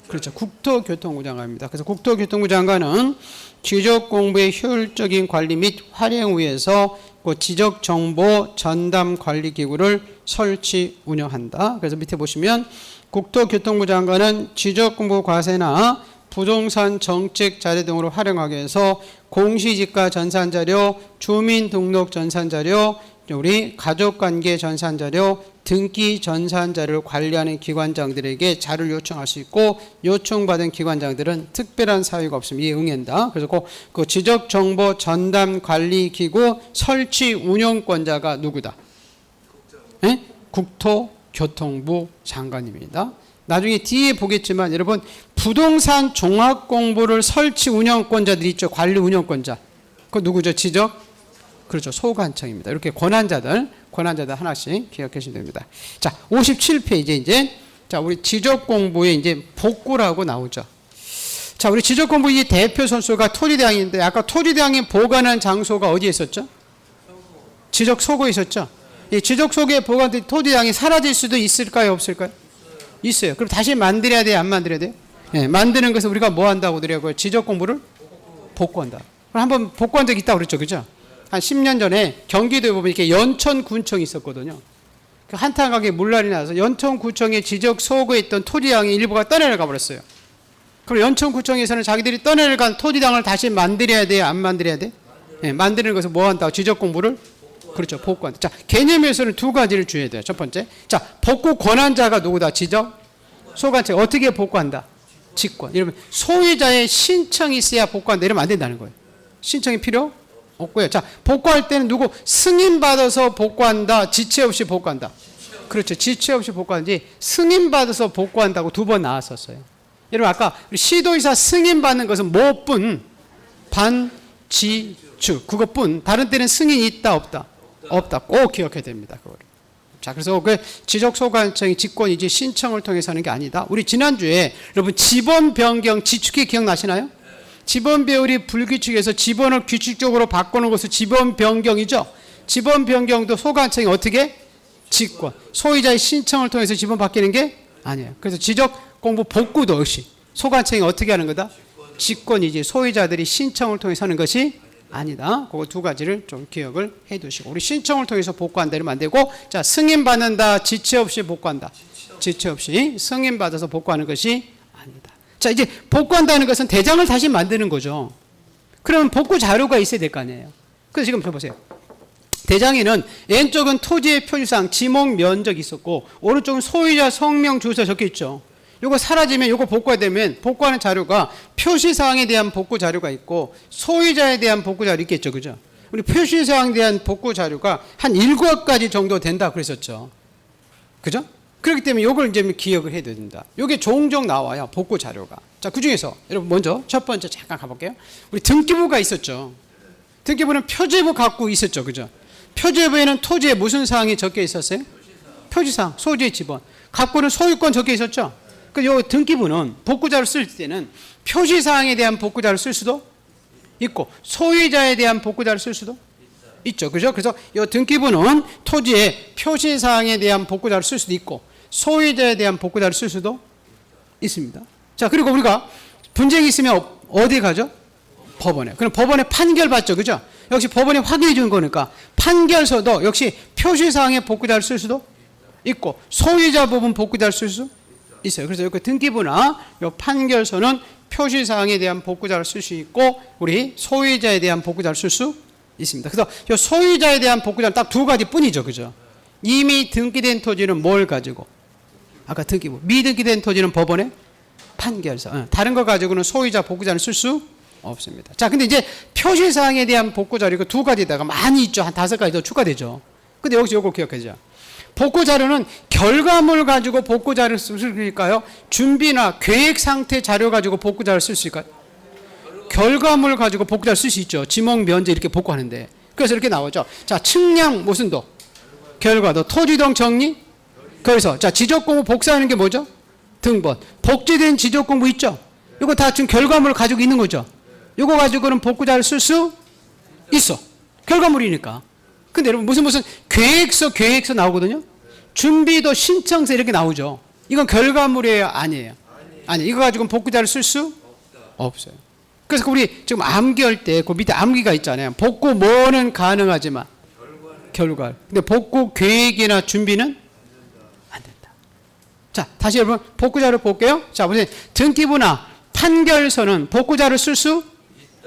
그렇죠. 국토교통부 장관입니다. 그래서 국토교통부 장관은 지적공부의 효율적인 관리 및 활용 위해서 그 지적정보 전담관리기구를 설치 운영한다. 그래서 밑에 보시면 국토교통부 장관은 지적공부 과세나 부동산 정책 자료 등으로 활용하기 위해서 공시지가 전산자료, 주민등록 전산자료, 우리 가족관계 전산자료, 등기 전산자료를 관리하는 기관장들에게 자료를 요청할 수 있고 요청받은 기관장들은 특별한 사유가 없으면 이에 응한다. 그래서 그 지적정보 전담관리기구 설치 운영권자가 누구다? 네? 국토교통부 장관입니다. 나중에 뒤에 보겠지만 여러분 부동산 종합공부를 설치 운영권자들 있죠. 관리 운영권자. 그거 누구죠? 지적? 그렇죠. 소관청입니다. 이렇게 권한자들 하나씩 기억해 주시면 됩니다. 자, 57페이지 이제 자, 우리 지적공부에 이제 복구라고 나오죠. 자, 우리 지적공부 이 대표 선수가 토지대항인데 아까 토지대항이 보관한 장소가 어디에 있었죠? 지적소고에 있었죠. 이 지적소고에 보관된 토지대항이 사라질 수도 있을까요? 없을까요? 있어요. 그럼 다시 만들어야 돼요? 안 만들어야 돼요? 네, 만드는 것을 우리가 뭐 한다고 그러고요? 지적공부를 복구한다. 그럼 한번 복구한 적 있다고 그랬죠. 그죠? 한 10년 전에 경기도에 보면 이렇게 연천군청이 있었거든요. 그 한탄하게 물난리 나서 연천구청의 지적소고에 있던 토지당이 일부가 떠내려가 버렸어요. 그럼 연천구청에서는 자기들이 떠내려간 토지당을 다시 만들어야 돼요? 안 만들어야 돼? 네, 만드는 것을 뭐 한다고? 지적공부를? 그렇죠. 복구한다. 자, 개념에서는 두 가지를 주어야 돼요. 첫 번째. 자, 복구 권한자가 누구다? 지적? 소관청. 어떻게 복구한다? 직권. 이러면 소유자의 신청이 있어야 복구한다. 이러면 안 된다는 거예요. 신청이 필요 없고요. 자, 복구할 때는 누구? 승인받아서 복구한다. 지체 없이 복구한다. 그렇죠. 지체 없이 복구하는지 승인받아서 복구한다고 두 번 나왔었어요. 여러분 아까 시도의사 승인받는 것은 뭐뿐? 반지주. 그것뿐. 다른 때는 승인이 있다 없다? 없다. 꼭 기억해야 됩니다. 그거를. 자, 그래서 그 지적소관청이 직권이지 신청을 통해서 하는 게 아니다. 우리 지난주에 여러분 지번 변경 지축이 기억나시나요? 지번 배율이 불규칙해서 지번을 규칙적으로 바꾸는 것을 지번 변경이죠. 지번 변경도 소관청이 어떻게? 직권. 소유자의 신청을 통해서 지번 바뀌는 게 아니에요. 그래서 지적공부 복구도 역시 소관청이 어떻게 하는 거다? 직권이지 소유자들이 신청을 통해서 하는 것이 아니다. 그거 두 가지를 좀 기억을 해 두시고 우리 신청을 통해서 복구한다 이러면 안 되고 자, 승인받는다. 지체 없이 복구한다. 지체 없이 승인받아서 복구하는 것이 아니다. 자, 이제 복구한다는 것은 대장을 다시 만드는 거죠. 그러면 복구 자료가 있어야 될 거 아니에요. 그래서 지금 보세요. 대장에는 왼쪽은 토지의 표시상 지목 면적이 있었고 오른쪽은 소유자 성명 주소가 적혀 있죠. 요거 사라지면 요거 복구가 되면 복구하는 자료가 표시사항에 대한 복구 자료가 있고 소유자에 대한 복구 자료 있겠죠. 그죠? 우리 표시사항에 대한 복구 자료가 한 7가지 정도 된다 그랬었죠. 그죠? 그렇기 때문에 요걸 이제 기억을 해야 된다. 요게 종종 나와요. 복구 자료가. 자, 그 중에서 여러분 먼저 첫 번째 잠깐 가볼게요. 우리 등기부가 있었죠. 등기부는 표제부 갖고 있었죠. 그죠? 표제부에는 토지에 무슨 사항이 적혀 있었어요? 표지사항, 소유의 지번. 갖고는 소유권 적혀 있었죠. 요 등기부는 복구자를 쓸 때는 표시사항에 대한 복구자를 쓸 수도 있고 소유자에 대한 복구자를 쓸 수도 있죠. 그죠? 그래서 요 등기부는 토지의 표시사항에 대한 복구자를 쓸 수도 있고 소유자에 대한 복구자를 쓸 수도 있습니다. 자, 그리고 우리가 분쟁이 있으면 어디에 가죠? 법원에. 그럼 법원에 판결 받죠. 그죠? 역시 법원이 확인해 준 거니까 판결서도 역시 표시사항의 복구자를 쓸 수도 있고 소유자 부분 복구자를 쓸 수 있어요. 그래서 여기 등기부나 요 판결서는 표시사항에 대한 복구자를 쓸 수 있고 우리 소유자에 대한 복구자를 쓸 수 있습니다. 그래서 요 소유자에 대한 복구자는 딱 두 가지 뿐이죠. 그죠? 이미 등기된 토지는 뭘 가지고? 아까 등기부. 미등기된 토지는 법원의 판결서. 다른 거 가지고는 소유자 복구자를 쓸 수 없습니다. 자, 근데 이제 표시사항에 대한 복구자료 이거 두 가지다가 많이 있죠. 한 5가지 더 추가되죠. 근데 여기서 요거 기억하죠. 복구자료는 결과물 가지고 복구자료를 쓸까요? 준비나 계획 상태 자료 가지고 복구자료를 쓸 수 있을까요? 결과물 가지고 복구자료를 쓸 수 있죠. 지목 면적 이렇게 복구하는데. 그래서 이렇게 나오죠. 자, 측량 무슨 도? 결과도. 토지동 정리? 그래서 자, 지적공부 복사하는 게 뭐죠? 등본. 복제된 지적공부 있죠? 이거 다 지금 결과물을 가지고 있는 거죠. 이거 가지고는 복구자료를 쓸 수 있어. 결과물이니까. 근데 여러분 무슨 계획서 나오거든요. 준비도 신청서 이렇게 나오죠. 이건 결과물이에요? 아니에요? 아니, 이거 가지고 복구자를 쓸 수 없어요. 그래서 우리 지금 암기할 때 그 밑에 암기가 있잖아요. 복구 뭐는 가능하지만 결과. 근데 복구 계획이나 준비는 안 된다. 자, 다시 여러분 복구 자료 볼게요. 자, 보세요. 등기부나 판결서는 복구 자료 쓸 수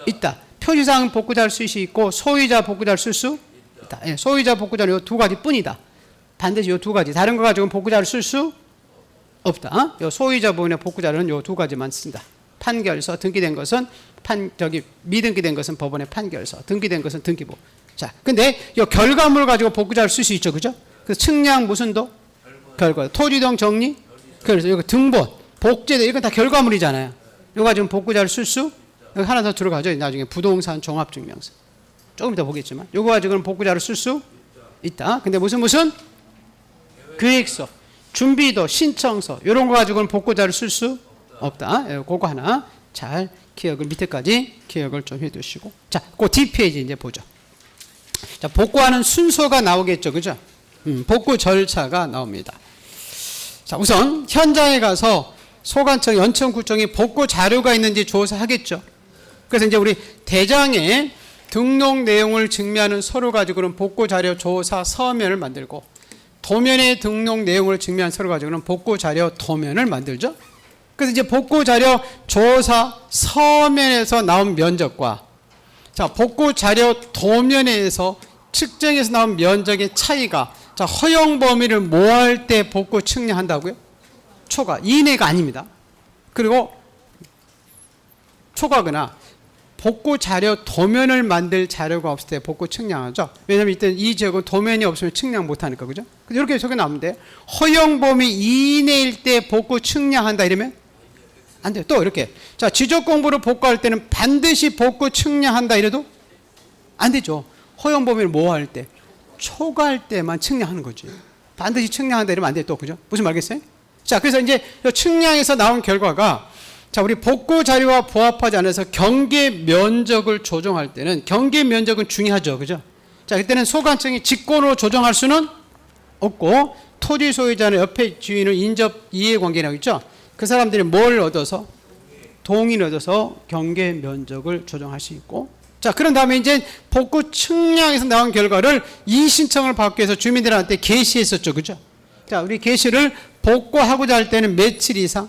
있다. 표지상 복구 자료 쓸 수 있고 소유자 복구 자료 쓸 수 있다. 예, 소유자 복구 자료 이 두 가지 뿐이다. 반드시 이 두 가지. 다른 거 가지고는 복구 자료 쓸 수 없다. 요 소유자 부분의 복구 자료는 요 두 가지만 쓴다. 판결서, 등기된 것은 미등기된 것은 법원의 판결서, 등기된 것은 등기부. 자, 근데 요 결과물 가지고 복구 자료 쓸 수 있죠, 그죠? 그래서 측량 무슨 도? 결과. 토지동 정리? 그래서 이거 등본, 복제도 이건 다 결과물이잖아요. 이거 가지고 복구 자료 쓸 수? 여기 하나 더 들어가죠. 나중에 부동산 종합증명서. 조금 이따 보겠지만, 이거 가지고는 복구 자료 쓸 수 있다. 근데 무슨 계획서, 준비도, 신청서 이런 거 가지고는 복구 자료 쓸 수 없다. 그거 하나 잘 기억을 밑에까지 기억을 좀 해두시고, 자, 그 뒷페이지 이제 보죠. 자, 복구하는 순서가 나오겠죠, 그죠? 복구 절차가 나옵니다. 자, 우선 현장에 가서 소관청, 연천구청이 복구 자료가 있는지 조사하겠죠. 그래서 이제 우리 대장에 등록 내용을 증명하는 서류 가지고는 복구 자료 조사 서면을 만들고, 도면의 등록 내용을 증명한 서류 가지고는 복구 자료 도면을 만들죠. 그래서 이제 복구 자료 조사 서면에서 나온 면적과, 자, 복구 자료 도면에서 측정해서 나온 면적의 차이가, 자, 허용 범위를 모호할 때 복구 측량한다고요? 초과 이내가 아닙니다. 그리고 초과거나 복구 자료 도면을 만들 자료가 없을 때 복구 측량하죠. 왜냐하면 이때 이 지역은 도면이 없으면 측량 못하니까, 그죠? 이렇게 적어 나오는데, 허용 범위 이내일 때 복구 측량한다 이러면 안 돼요. 또 이렇게, 자, 지적 공부를 복구할 때는 반드시 복구 측량한다 이래도 안 되죠. 허용 범위를 모호할 때, 초과할 때만 측량하는 거지. 반드시 측량한다 이러면 안 돼요. 또, 그죠? 무슨 말겠어요? 자, 그래서 이제 측량에서 나온 결과가, 자, 우리 복구 자료와 부합하지 않아서 경계 면적을 조정할 때는, 경계 면적은 중요하죠, 그죠? 자, 그때는 소관청이 직권으로 조정할 수는 없고, 토지 소유자는 옆에 주인은 인접 이해관계라고 있죠. 그 사람들이 뭘 얻어서? 동의를 얻어서 경계 면적을 조정할 수 있고, 자, 그런 다음에 이제 복구 측량에서 나온 결과를 이의신청을 받기 위해서 주민들한테 게시했었죠, 그죠? 자, 우리 게시를 복구하고자 할 때는 며칠 이상?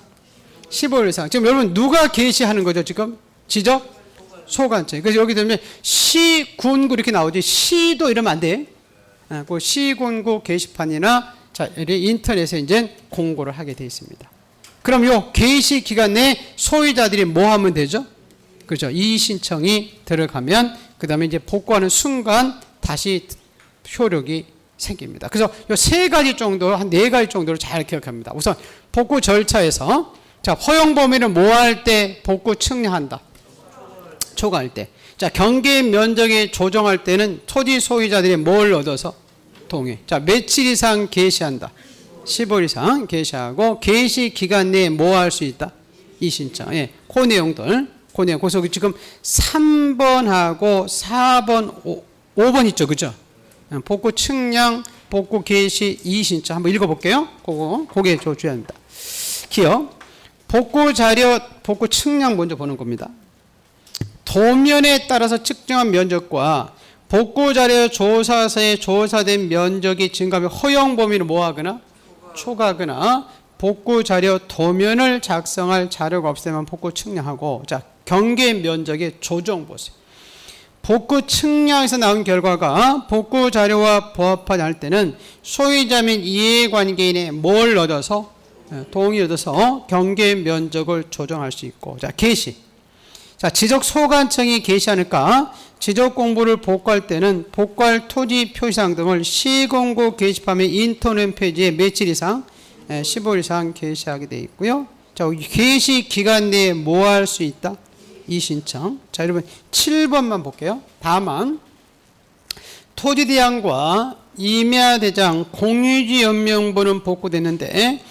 15일 이상. 지금 여러분 누가 게시하는 거죠, 지금? 지적? 소관청. 그래서 여기 되면 시군구 이렇게 나오지, 시도 이러면 안 돼. 그 시군구 게시판이나, 자, 인터넷에 이제 공고를 하게 되어 있습니다. 그럼 요 게시 기간 내에 소유자들이 뭐 하면 되죠? 그죠? 이의 신청이 들어가면 그 다음에 이제 복구하는 순간 다시 효력이 생깁니다. 그래서 요 세 가지 정도, 한 네 가지 정도를 잘 기억합니다. 우선 복구 절차에서, 자, 허용 범위를 모호할 때 복구 측량한다. 초과할 때. 자, 경계 면적에 조정할 때는 토지 소유자들이 뭘 얻어서? 동의. 자, 며칠 이상 게시한다. 15일 이상 게시하고, 게시 기간 내에 뭐 할 수 있다? 이 신청. 예, 그 내용들. 그 내용. 그래서 지금 3번하고 4번, 5번 있죠, 그죠? 복구 측량, 복구 게시, 이 신청. 한번 읽어볼게요. 그게 중요합니다. 기억. 복구 자료, 복구 측량 먼저 보는 겁니다. 도면에 따라서 측정한 면적과 복구 자료 조사서에 조사된 면적이 증가하면 허용 범위를 모호하거나 초과하거나, 복구 자료 도면을 작성할 자료가 없을 때만 복구 측량하고, 자, 경계 면적의 조정 보세요. 복구 측량에서 나온 결과가 복구 자료와 부합하지 않을 때는 소유자 및 이해관계인의 뭘 얻어서? 동의 얻어서 경계 면적을 조정할 수 있고, 자, 게시. 자, 지적 소관청이 게시하니까 지적 공부를 복구할 때는 복구할 토지 표시사항 등을 시공고 게시판 및 인터넷 페이지에 며칠 이상, 15일 이상 게시하게 되어 있고요. 자, 게시 기간 내에 뭐 할 수 있다? 이 신청. 자, 여러분 7번만 볼게요. 다만 토지대장과 임야대장 공유지 연명본은 복구됐는데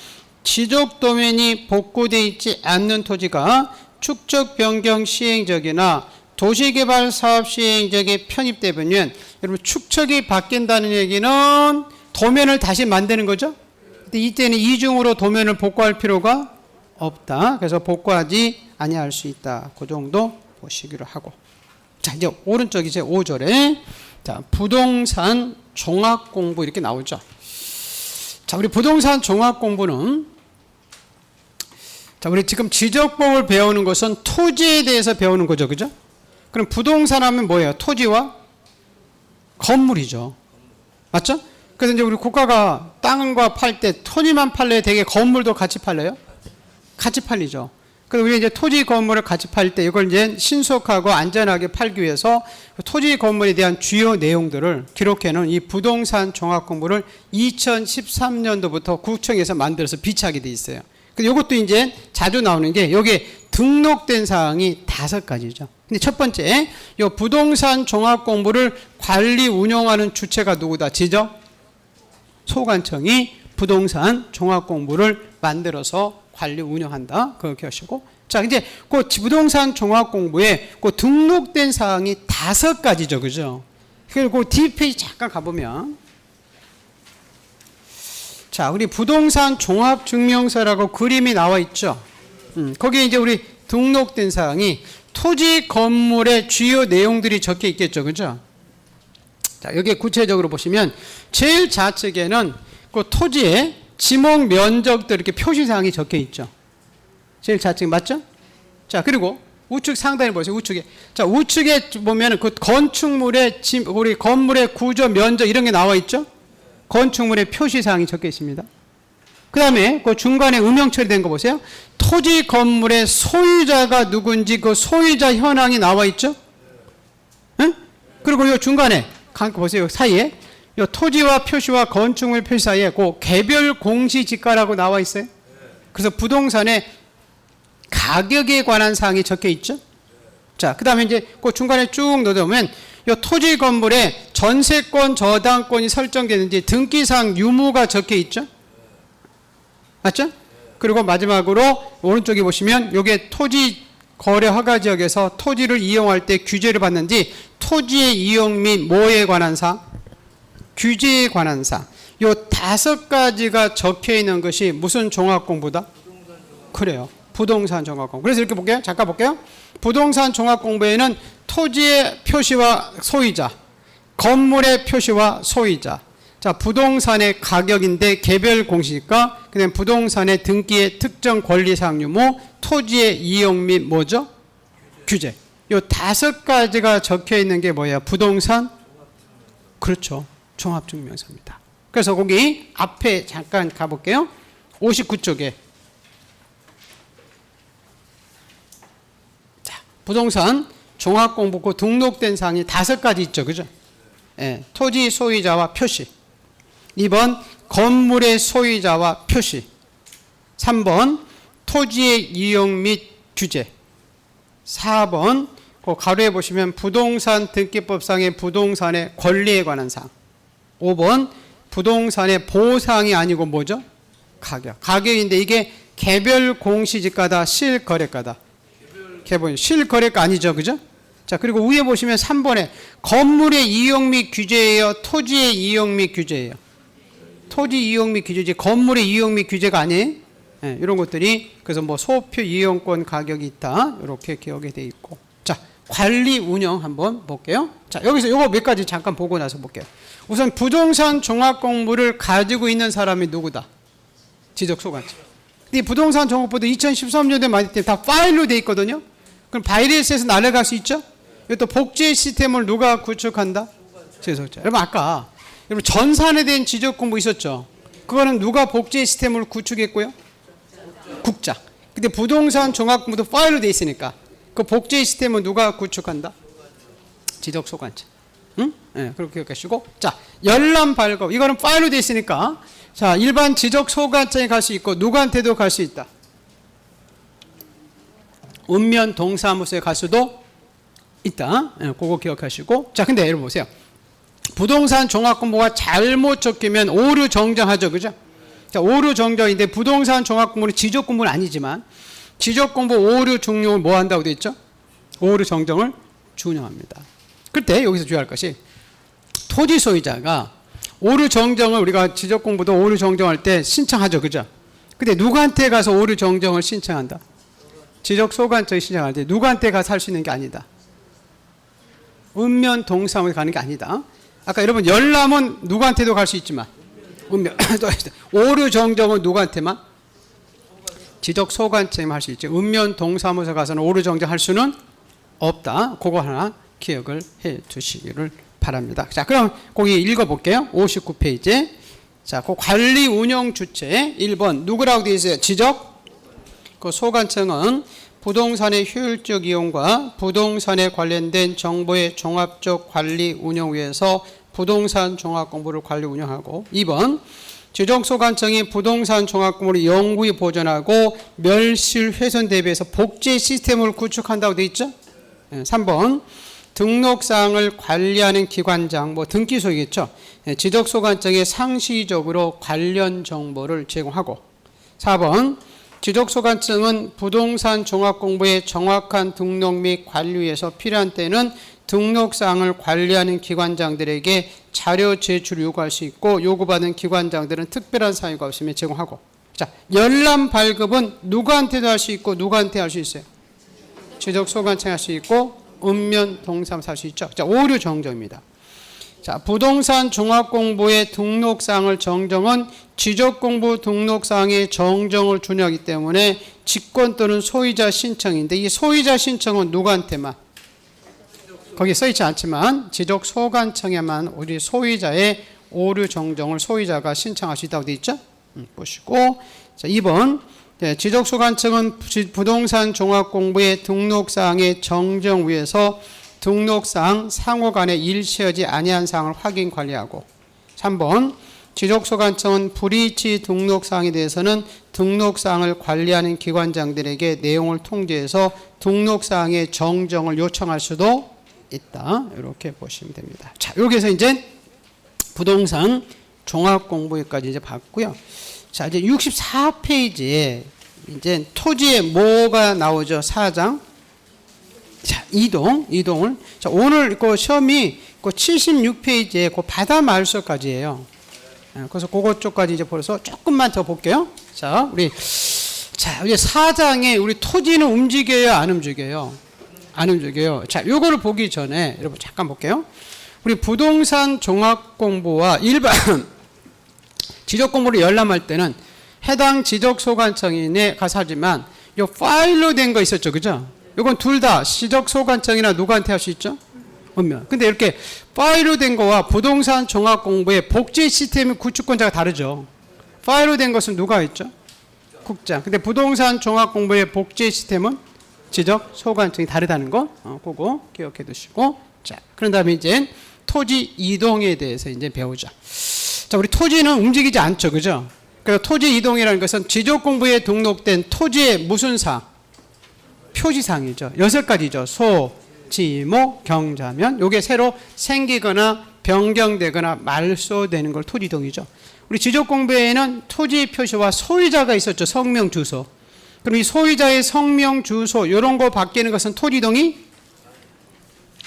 지적도면이 복구되어 있지 않는 토지가 축적 변경 시행적이나 도시개발 사업 시행적에 편입되면, 여러분 축척이 바뀐다는 얘기는 도면을 다시 만드는 거죠. 근데 이때는 이중으로 도면을 복구할 필요가 없다. 그래서 복구하지 아니할 수 있다. 그 정도 보시기로 하고. 자, 이제 오른쪽 이제 5절에, 자, 부동산 종합 공부 이렇게 나오죠. 자, 우리 부동산 종합 공부는 자, 우리 지금 지적법을 배우는 것은 토지에 대해서 배우는 거죠. 그죠? 그럼 부동산 하면 뭐예요? 토지와 건물이죠. 맞죠? 그래서 이제 우리 국가가 땅과 팔 때 토지만 팔래요? 되게 건물도 같이 팔래요? 같이 팔리죠. 그래서 우리 이제 토지 건물을 같이 팔 때 이걸 이제 신속하고 안전하게 팔기 위해서 토지 건물에 대한 주요 내용들을 기록해놓은 이 부동산 종합 공부를 2013년도부터 구청에서 만들어서 비치하게 돼 있어요. 근데 이것도 이제 자주 나오는 게 여기에 등록된 사항이 5가지죠. 근데 첫 번째, 이 부동산 종합 공부를 관리 운영하는 주체가 누구다? 지적 소관청이 부동산 종합 공부를 만들어서 관리 운영한다. 그렇게 하시고. 자, 이제 그 부동산 종합 공부에 그 등록된 사항이 5가지죠. 그죠? 그리고 그 뒷페이지 잠깐 가보면 자, 우리 부동산 종합증명서라고 그림이 나와 있죠. 거기에 이제 우리 등록된 사항이 토지 건물의 주요 내용들이 적혀 있겠죠. 그죠? 자, 여기 구체적으로 보시면 제일 좌측에는 그 토지의 지목 면적들 이렇게 표시사항이 적혀 있죠. 제일 좌측 맞죠? 자, 그리고 우측 상단에 보세요. 우측에. 자, 우측에 보면 그 건축물의 우리 건물의 구조 면적 이런 게 나와 있죠? 건축물의 표시사항이 적혀 있습니다. 그 다음에 그 중간에 음영 처리된 거 보세요. 토지 건물의 소유자가 누군지 그 소유자 현황이 나와 있죠? 응? 그리고 이 중간에 보세요. 사이에 이 토지와 표시와 건축물 표시 사이에 그 개별 공시지가라고 나와 있어요. 그래서 부동산의 가격에 관한 사항이 적혀 있죠. 자, 그 다음에 이제 그 중간에 쭉 넣어보면 이 토지 건물에 전세권, 저당권이 설정되는지 등기상 유무가 적혀 있죠. 맞죠? 그리고 마지막으로 오른쪽에 보시면 이게 토지 거래 허가 지역에서 토지를 이용할 때 규제를 받는지 토지의 이용 및 뭐에 관한 사항, 규제에 관한 사항. 이 5가지가 적혀 있는 것이 무슨 종합 공부다? 그래요. 부동산 종합 공부. 그래서 이렇게 볼게요. 잠깐 볼게요. 부동산 종합 공부에는 토지의 표시와 소유자, 건물의 표시와 소유자, 자, 부동산의 가격인데 개별 공시지가, 그다음 부동산의 등기의 특정 권리사항 유무, 토지의 이용 및 뭐죠? 규제. 이 5가지가 적혀 있는 게 뭐예요? 부동산? 그렇죠. 종합증명서입니다. 그래서 거기 앞에 잠깐 가볼게요. 59쪽에. 자, 부동산 종합공부 그 등록된 사항이 5가지 있죠. 그죠? 예, 토지 소유자와 표시. 2번 건물의 소유자와 표시. 3번 토지의 이용 및 규제. 4번 그 가로에 보시면 부동산 등기법상의 부동산의 권리에 관한 사항. 5번 부동산의 보상이 아니고 뭐죠? 가격. 가격인데 이게 개별 공시지가다, 실거래가다. 개별 실거래가 아니죠. 그죠? 자, 그리고 위에 보시면 3번에 건물의 이용 및 규제예요, 토지의 이용 및 규제예요. 토지 이용 및 규제지 건물의 이용 및 규제가 아니에요. 네, 이런 것들이 그래서 뭐 소표 이용권 가격이 있다 이렇게 기억이 돼 있고. 자, 관리 운영 한번 볼게요. 자, 여기서 요거 몇 가지 잠깐 보고 나서 볼게요. 우선 부동산 종합 공부를 가지고 있는 사람이 누구다? 지적소관청. 이 부동산 종합부도 2013년도에 만들 때 다 파일로 돼 있거든요. 그럼 바이러스에서 날아갈 수 있죠? 이것도 복제 시스템을 누가 구축한다? 지적소관청. 여러분 아까 여러분 전산에 대한 지적 공부 있었죠? 그거는 누가 복제 시스템을 구축했고요? 국자. 근데 부동산 종합 공부도 파일로 돼 있으니까 그 복제 시스템은 누가 구축한다? 지적소관청. 응? 네, 그렇게 기억하시고. 자, 열람 발급. 이거는 파일로 돼 있으니까 자, 일반 지적소관청에 갈 수 있고 누구한테도 갈 수 있다. 읍면 동사무소에 갈 수도 있다. 네, 그거 기억하시고. 자, 근데 여러분 보세요. 부동산 종합공부가 잘못 적히면 오류 정정하죠. 그죠? 자, 오류 정정인데 부동산 종합공부는 지적공부는 아니지만 지적공부 오류 중용을 뭐 한다고 되어 있죠? 오류 정정을 준용합니다. 그때 여기서 주의할 것이 토지 소유자가 오류 정정을 우리가 지적공부도 오류 정정할 때 신청하죠. 그죠? 근데 누구한테 가서 오류 정정을 신청한다? 지적소관청이 신청할 때 누구한테 가서 할 수 있는 게 아니다. 읍면 동사무소에 가는 게 아니다. 아까 여러분 열람은 누구한테도 갈 수 있지만 읍면 오류 정정은 누구한테만? 지적 소관청이 할 수 있죠. 읍면 동사무소 가서는 오류 정정할 수는 없다. 그거 하나 기억을 해 두시기를 바랍니다. 자, 그럼 거기 읽어볼게요. 59페이지. 자, 그 관리 운영 주체 1번 누구라고 되어 있어요? 지적 그 소관청은 부동산의 효율적 이용과 부동산에 관련된 정보의 종합적 관리 운영 위해서 부동산 종합공부를 관리 운영하고 2번 지적소관청이 부동산 종합공부를 영구히 보존하고 멸실 훼손 대비해서 복제 시스템을 구축한다고 되어 있죠. 3번 등록사항을 관리하는 기관장 뭐 등기소이겠죠. 지적소관청에 상시적으로 관련 정보를 제공하고 4번 지적소관청은 부동산 종합공부의 정확한 등록 및 관리 위해서 필요한 때는 등록사항을 관리하는 기관장들에게 자료 제출을 요구할 수 있고 요구받은 기관장들은 특별한 사유가 없으면 제공하고 자, 열람 발급은 누구한테도 할 수 있고 누구한테 할 수 있어요? 지적소관청에 할 수 있고 읍면 동사무소 할 수 있죠. 자, 오류 정정입니다. 자, 부동산 종합공부의 등록사항을 정정은 지적공부 등록사항의 정정을 준하기 때문에 직권 또는 소유자 신청인데 이 소유자 신청은 누구한테만? 거기 써있지 않지만 지적소관청에만 우리 소유자의 오류 정정을 소유자가 신청할 수 있다고 되어 있죠. 보시고 자, 2번 지적소관청은 부동산 종합공부의 등록사항의 정정 위해서 등록사항 상호 간에 일치하지 아니한 사항을 확인 관리하고 3번 지적소관청은 불이치 등록사항에 대해서는 등록사항을 관리하는 기관장들에게 내용을 통지해서 등록사항의 정정을 요청할 수도 있다. 이렇게 보시면 됩니다. 자, 여기서 이제 부동산 종합공부까지 이제 봤고요. 자, 이제 64페이지에 이제 토지에 뭐가 나오죠? 4장. 자, 이동을. 자, 오늘 그 시험이 그 76페이지에 그 바다 마을서까지예요. 그래서 그것 쪽까지 이제 벌써 조금만 더 볼게요. 자, 우리 이제 4장에 우리 토지는 움직여요, 안 움직여요? 안 움직여요. 자, 요거를 보기 전에 여러분 잠깐 볼게요. 우리 부동산 종합공부와 일반 지적공부를 열람할 때는 해당 지적소관청에 가서 하지만 요 파일로 된 거 있었죠, 그죠? 요건 둘 다 지적소관청이나 누구한테 할 수 있죠? 읍면. 근데 이렇게 파일로 된 거와 부동산 종합공부의 복제 시스템의 구축권자가 다르죠. 파일로 된 것은 누가 있죠? 국장. 근데 부동산 종합공부의 복제 시스템은 지적소관청이 다르다는 거, 그거 기억해 두시고. 자, 그런 다음에 이제 토지 이동에 대해서 이제 배우자. 자, 우리 토지는 움직이지 않죠, 그죠? 그래서 토지 이동이라는 것은 지적공부에 등록된 토지의 무슨 사항? 표지사항이죠. 6가지죠. 소, 지, 목, 경자면. 요게 새로 생기거나 변경되거나 말소되는 걸 토지 이동이죠. 우리 지적공부에는 토지 표시와 소유자가 있었죠. 성명, 주소. 그럼 이 소유자의 성명, 주소 이런 거 바뀌는 것은 토지 이동이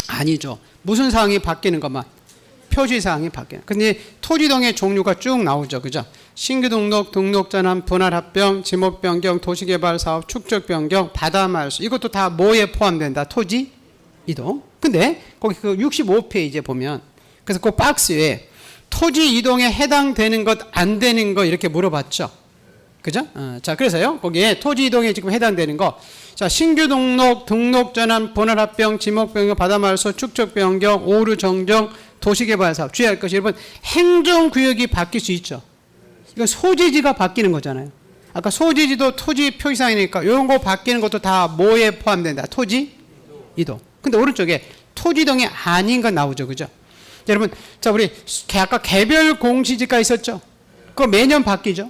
아니죠. 무슨 사항이 바뀌는 것만? 표시사항이 바뀌는. 근데 토지 이동의 종류가 쭉 나오죠. 그죠? 신규 등록, 등록전환, 분할 합병, 지목 변경, 도시개발 사업, 축적 변경, 바다 말소. 이것도 다 뭐에 포함된다? 토지 이동. 근데 거기 그 65페이지에 보면 그래서 그 박스에 토지 이동에 해당되는 것, 안 되는 거 이렇게 물어봤죠. 그죠? 자, 그래서요. 거기에 토지 이동에 지금 해당되는 거. 자, 신규 등록, 등록 전환, 분할 합병, 지목 변경, 바다 말소, 축적 변경, 오류 정정, 도시개발 사업. 주의할 것이 여러분 행정구역이 바뀔 수 있죠. 이건 소재지가 바뀌는 거잖아요. 아까 소재지도 토지 표시사항이니까 이런 거 바뀌는 것도 다 뭐에 포함된다? 토지 이동. 근데 오른쪽에 토지 이동이 아닌 건 나오죠. 그죠? 여러분, 자, 우리 아까 개별 공시지가 있었죠? 그거 매년 바뀌죠?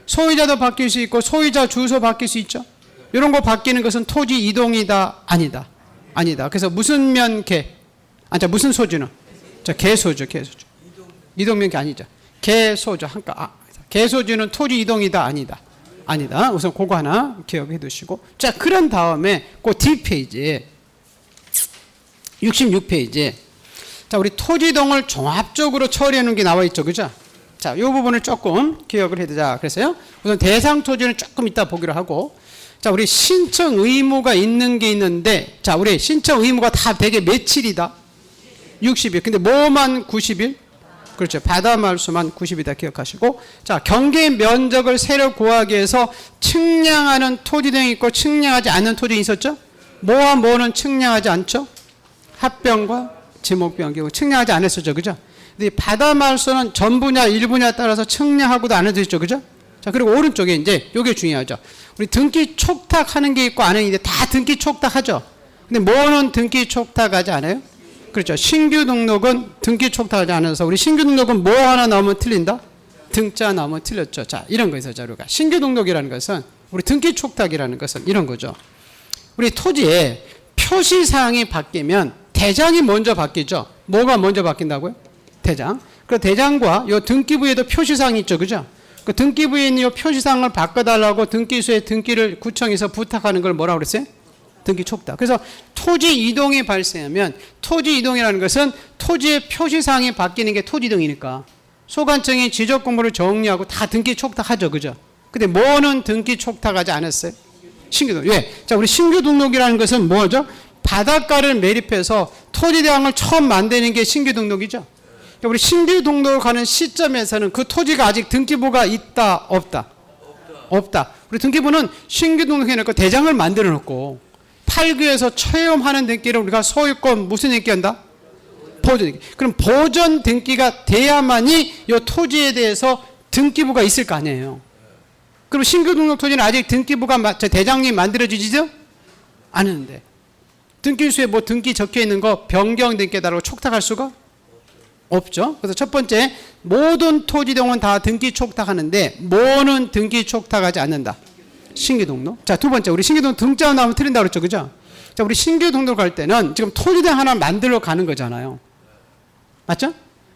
소유자도 바뀔 수 있고 소유자 주소 바뀔 수 있죠. 이런 거 바뀌는 것은 토지 이동이다, 아니다? 아니다. 그래서 무슨 면개? 자, 무슨 소주는? 자, 개소주. 이동면개 아니죠. 개소주. 개소주는 토지 이동이다, 아니다? 아니다. 우선 그거 하나 기억해 두시고. 자, 그런 다음에 그 뒷페이지에 66페이지에 자, 우리 토지 이동을 종합적으로 처리해 놓은 게 나와 있죠. 그죠? 자, 이 부분을 조금 기억을 해두자. 그래서요. 우선 대상 토지는 조금 이따 보기로 하고. 자, 우리 신청 의무가 있는 게 있는데, 자, 우리 신청 의무가 다 되게 며칠이다? 60일. 근데 뭐만 90일? 그렇죠. 바다 말수만 90이다 기억하시고. 자, 경계 면적을 새로 구하기 위해서 측량하는 토지 등이 있고 측량하지 않는 토지 등이 있었죠? 뭐와 뭐는 측량하지 않죠? 합병과 지목병이고 측량하지 않았었죠. 그죠? 근데 바다 말수는 전부냐 일부냐에 따라서 측량하고도 안 해도 있죠. 그죠? 자, 그리고 오른쪽에 이제 요게 중요하죠. 우리 등기 촉탁하는 게 있고 안 하는 게 있는데 다 등기 촉탁하죠. 근데 뭐는 등기 촉탁하지 않아요? 그렇죠. 신규 등록은 등기 촉탁하지 않아서 우리 신규 등록은 뭐 하나 나오면 틀린다? 등자 나오면 틀렸죠. 자, 이런 거에서 자료가 신규 등록이라는 것은 우리 등기 촉탁이라는 것은 이런 거죠. 우리 토지에 표시사항이 바뀌면 대장이 먼저 바뀌죠. 뭐가 먼저 바뀐다고요? 대장. 그 대장과 요 등기부에도 표시사항이 있죠. 그죠? 그 등기부에 있는 요 표시사항을 바꿔달라고 등기소에 등기를 구청에서 부탁하는 걸 뭐라고 그랬어요? 등기 촉탁. 그래서 토지 이동이 발생하면 토지 이동이라는 것은 토지의 표시사항이 바뀌는 게 토지 이동이니까 소관청이 지적 공부를 정리하고 다 등기 촉탁하죠. 그죠? 근데 뭐는 등기 촉탁하지 않았어요? 신규 등록. 왜? 자, 우리 신규 등록이라는 것은 뭐죠? 바닷가를 매립해서 토지 대항을 처음 만드는 게 신규 등록이죠. 그러니까 우리 신규 등록하는 시점에서는 그 토지가 아직 등기부가 있다, 없다? 없다. 우리 등기부는 신규 등록해놓고 대장을 만들어 놓고 팔교에서 처음하는 등기를 우리가 소유권 무슨 등기 한다? 보존 등기. 그럼 보존 등기가 돼야만이 이 토지에 대해서 등기부가 있을 거 아니에요. 그럼 신규 등록 토지는 아직 등기부가 대장이 만들어지지죠? 않은데 등기수에 뭐 등기 적혀 있는 거 변경 등기다라고 촉탁할 수가 없죠. 그래서 첫 번째 모든 토지 등은 다 등기 촉탁하는데 뭐는 등기 촉탁하지 않는다? 신규 등록. 자, 두 번째 우리 신규 등록 등자 나오면 틀린다고 그랬죠. 그죠? 자, 우리 신규 등록할 때는 지금 토지당 하나 만들러 가는 거잖아요. 맞죠?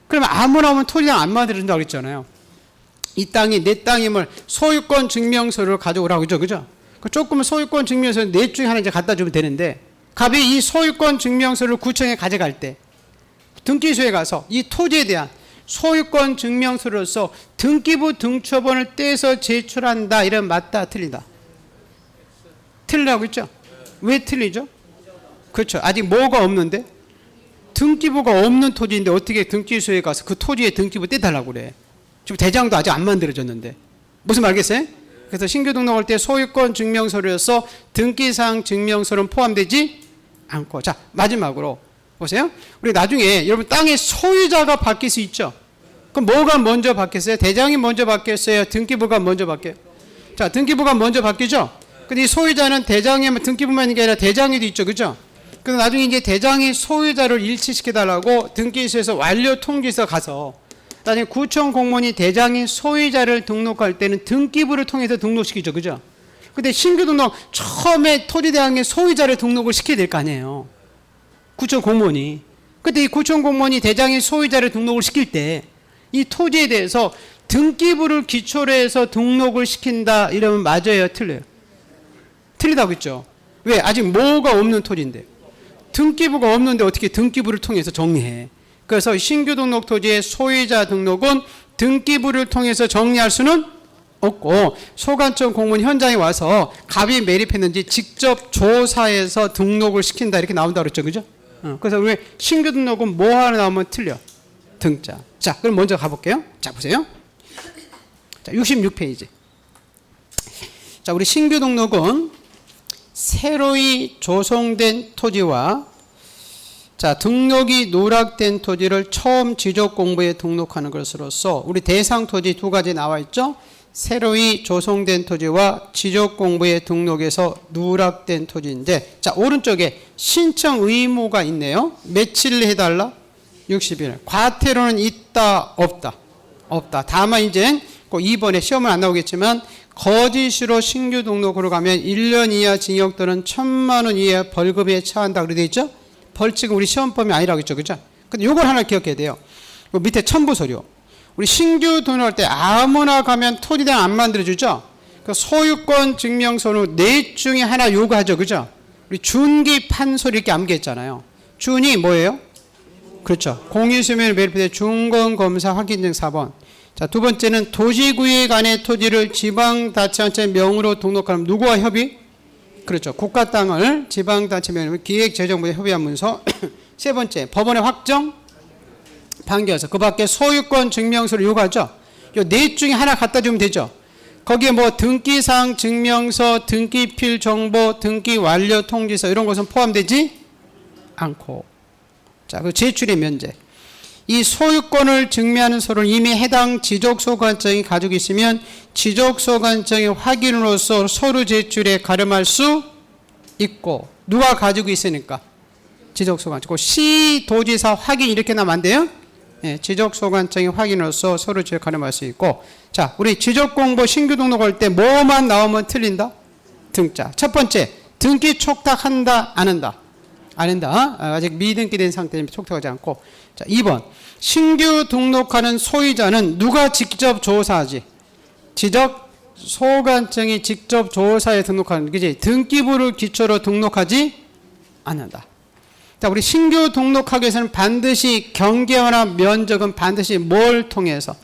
그러면 아무나 오면 토지당 안 만들어준다고 그랬잖아요. 이 땅이 내 땅임을 소유권 증명서를 가져오라고 그죠? 그죠? 그 조금 소유권 증명서 넷 중에 하나 이제 갖다 주면 되는데 갑이 이 소유권 증명서를 구청에 가져갈 때 등기소에 가서 이 토지에 대한 소유권 증명서로서 등기부 등초본을 떼서 제출한다. 이러면 맞다, 틀리다? 틀리라고 했죠? 왜 틀리죠? 그렇죠. 아직 뭐가 없는데? 등기부가 없는 토지인데 어떻게 등기소에 가서 그 토지에 등기부 떼달라고 그래? 지금 대장도 아직 안 만들어졌는데. 무슨 말 알겠어요? 그래서 신규 등록할 때 소유권 증명서로서 등기사항 증명서는 포함되지 않고. 자, 마지막으로 보세요. 우리 나중에 여러분 땅의 소유자가 바뀔 수 있죠. 그럼 뭐가 먼저 바뀌었어요? 대장이 먼저 바뀌었어요? 등기부가 먼저 바뀌어요? 자, 등기부가 먼저 바뀌죠. 근데 이 소유자는 대장이 등기부만 있는 게 아니라 대장이도 있죠. 그죠? 그럼 나중에 이제 대장이 소유자를 일치시켜달라고 등기소에서 완료 통지서 가서 나중에 구청 공무원이 대장이 소유자를 등록할 때는 등기부를 통해서 등록시키죠. 그죠? 근데 신규 등록 처음에 토지대항의 소유자를 등록을 시켜야 될 거 아니에요. 구청 공무원이. 근데 이 구청 공무원이 대장의 소유자를 등록을 시킬 때 이 토지에 대해서 등기부를 기초로 해서 등록을 시킨다 이러면 맞아요, 틀려요? 틀리다고 했죠. 왜? 아직 뭐가 없는 토지인데. 등기부가 없는데 어떻게 등기부를 통해서 정리해. 그래서 신규 등록 토지의 소유자 등록은 등기부를 통해서 정리할 수는 없고 소관청 공무원 현장에 와서 갑이 매립했는지 직접 조사해서 등록을 시킨다 이렇게 나온다고 그랬죠. 그죠? 그래서 우리 신규 등록은 뭐 하나 나오면 틀려? 등자. 자, 그럼 먼저 가볼게요. 자, 보세요. 자, 66페이지. 자, 우리 신규 등록은 새로이 조성된 토지와 자, 등록이 누락된 토지를 처음 지적 공부에 등록하는 것으로서 우리 대상 토지 두 가지 나와 있죠. 새로이 조성된 토지와 지적 공부에 등록해서 누락된 토지인데 자, 오른쪽에 신청 의무가 있네요. 며칠 해달라? 60일. 과태료는 있다, 없다? 없다. 다만 이제 그 2번에 시험은 안 나오겠지만 거짓으로 신규 등록으로 가면 1년 이하 징역 또는 1,000만 원 이하 벌금에 처한다 그래 돼 있죠? 벌칙은 우리 시험범위 아니라고 했죠. 그죠? 근데 요걸 하나 기억해야 돼요. 요 밑에 첨부 서류. 우리 신규 등록할 때 아무나 가면 토지대항 안 만들어주죠? 그 소유권 증명서는 넷 중에 하나 요구하죠. 그죠? 우리 준기 판소리 이렇게 암기했잖아요. 준이 뭐예요? 그렇죠. 공유수면 매립대 중건검사 확인증 4번. 자, 두 번째는 도시구역 안의 토지를 지방자치단체 명으로 등록하면 누구와 협의? 그렇죠. 국가 땅을 지방단체 명으로 기획재정부에 협의한 문서 세 번째, 법원의 확정, 판결서. 그 밖에 소유권 증명서를 요구하죠. 요 넷 중에 하나 갖다 주면 되죠. 거기에 뭐 등기사항 증명서, 등기필 정보, 등기 완료 통지서 이런 것은 포함되지 않고. 자, 그 제출의 면제. 이 소유권을 증명하는 서류를 이미 해당 지적소관청이 가지고 있으면 지적소관청의 확인으로서 서류 제출에 가름할 수 있고. 누가 가지고 있으니까? 지적소관청. 시도지사 확인 이렇게 나면 안 돼요? 예, 지적소관청의 확인으로서 서류 제출 가름할 수 있고. 자, 우리 지적공고 신규 등록할 때 뭐만 나오면 틀린다? 등자. 첫 번째, 등기 촉탁한다, 안 한다? 안 한다. 아직 미등기된 상태이면 촉탁하지 않고. 자, 2번. 신규 등록하는 소유자는 누가 직접 조사하지? 지적소관청이 직접 조사에 등록하는, 그지? 등기부를 기초로 등록하지 않는다. 자, 우리 신규 등록하기 위해서는 반드시 경계화나 면적은 반드시 뭘 통해서?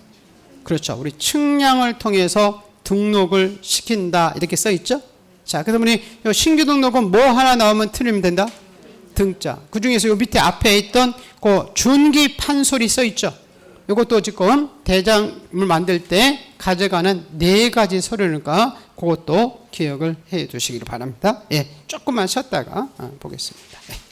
그렇죠. 우리 측량을 통해서 등록을 시킨다. 이렇게 써 있죠? 자, 그래서 우리 신규 등록은 뭐 하나 나오면 틀리면 된다? 등자. 그 중에서 요 밑에 앞에 있던 그 준기 판솔이 써 있죠? 이것도 지금 대장을 만들 때 가져가는 4가지 서류니까 그것도 기억을 해 두시기 바랍니다. 예, 조금만 쉬었다가 보겠습니다. 예.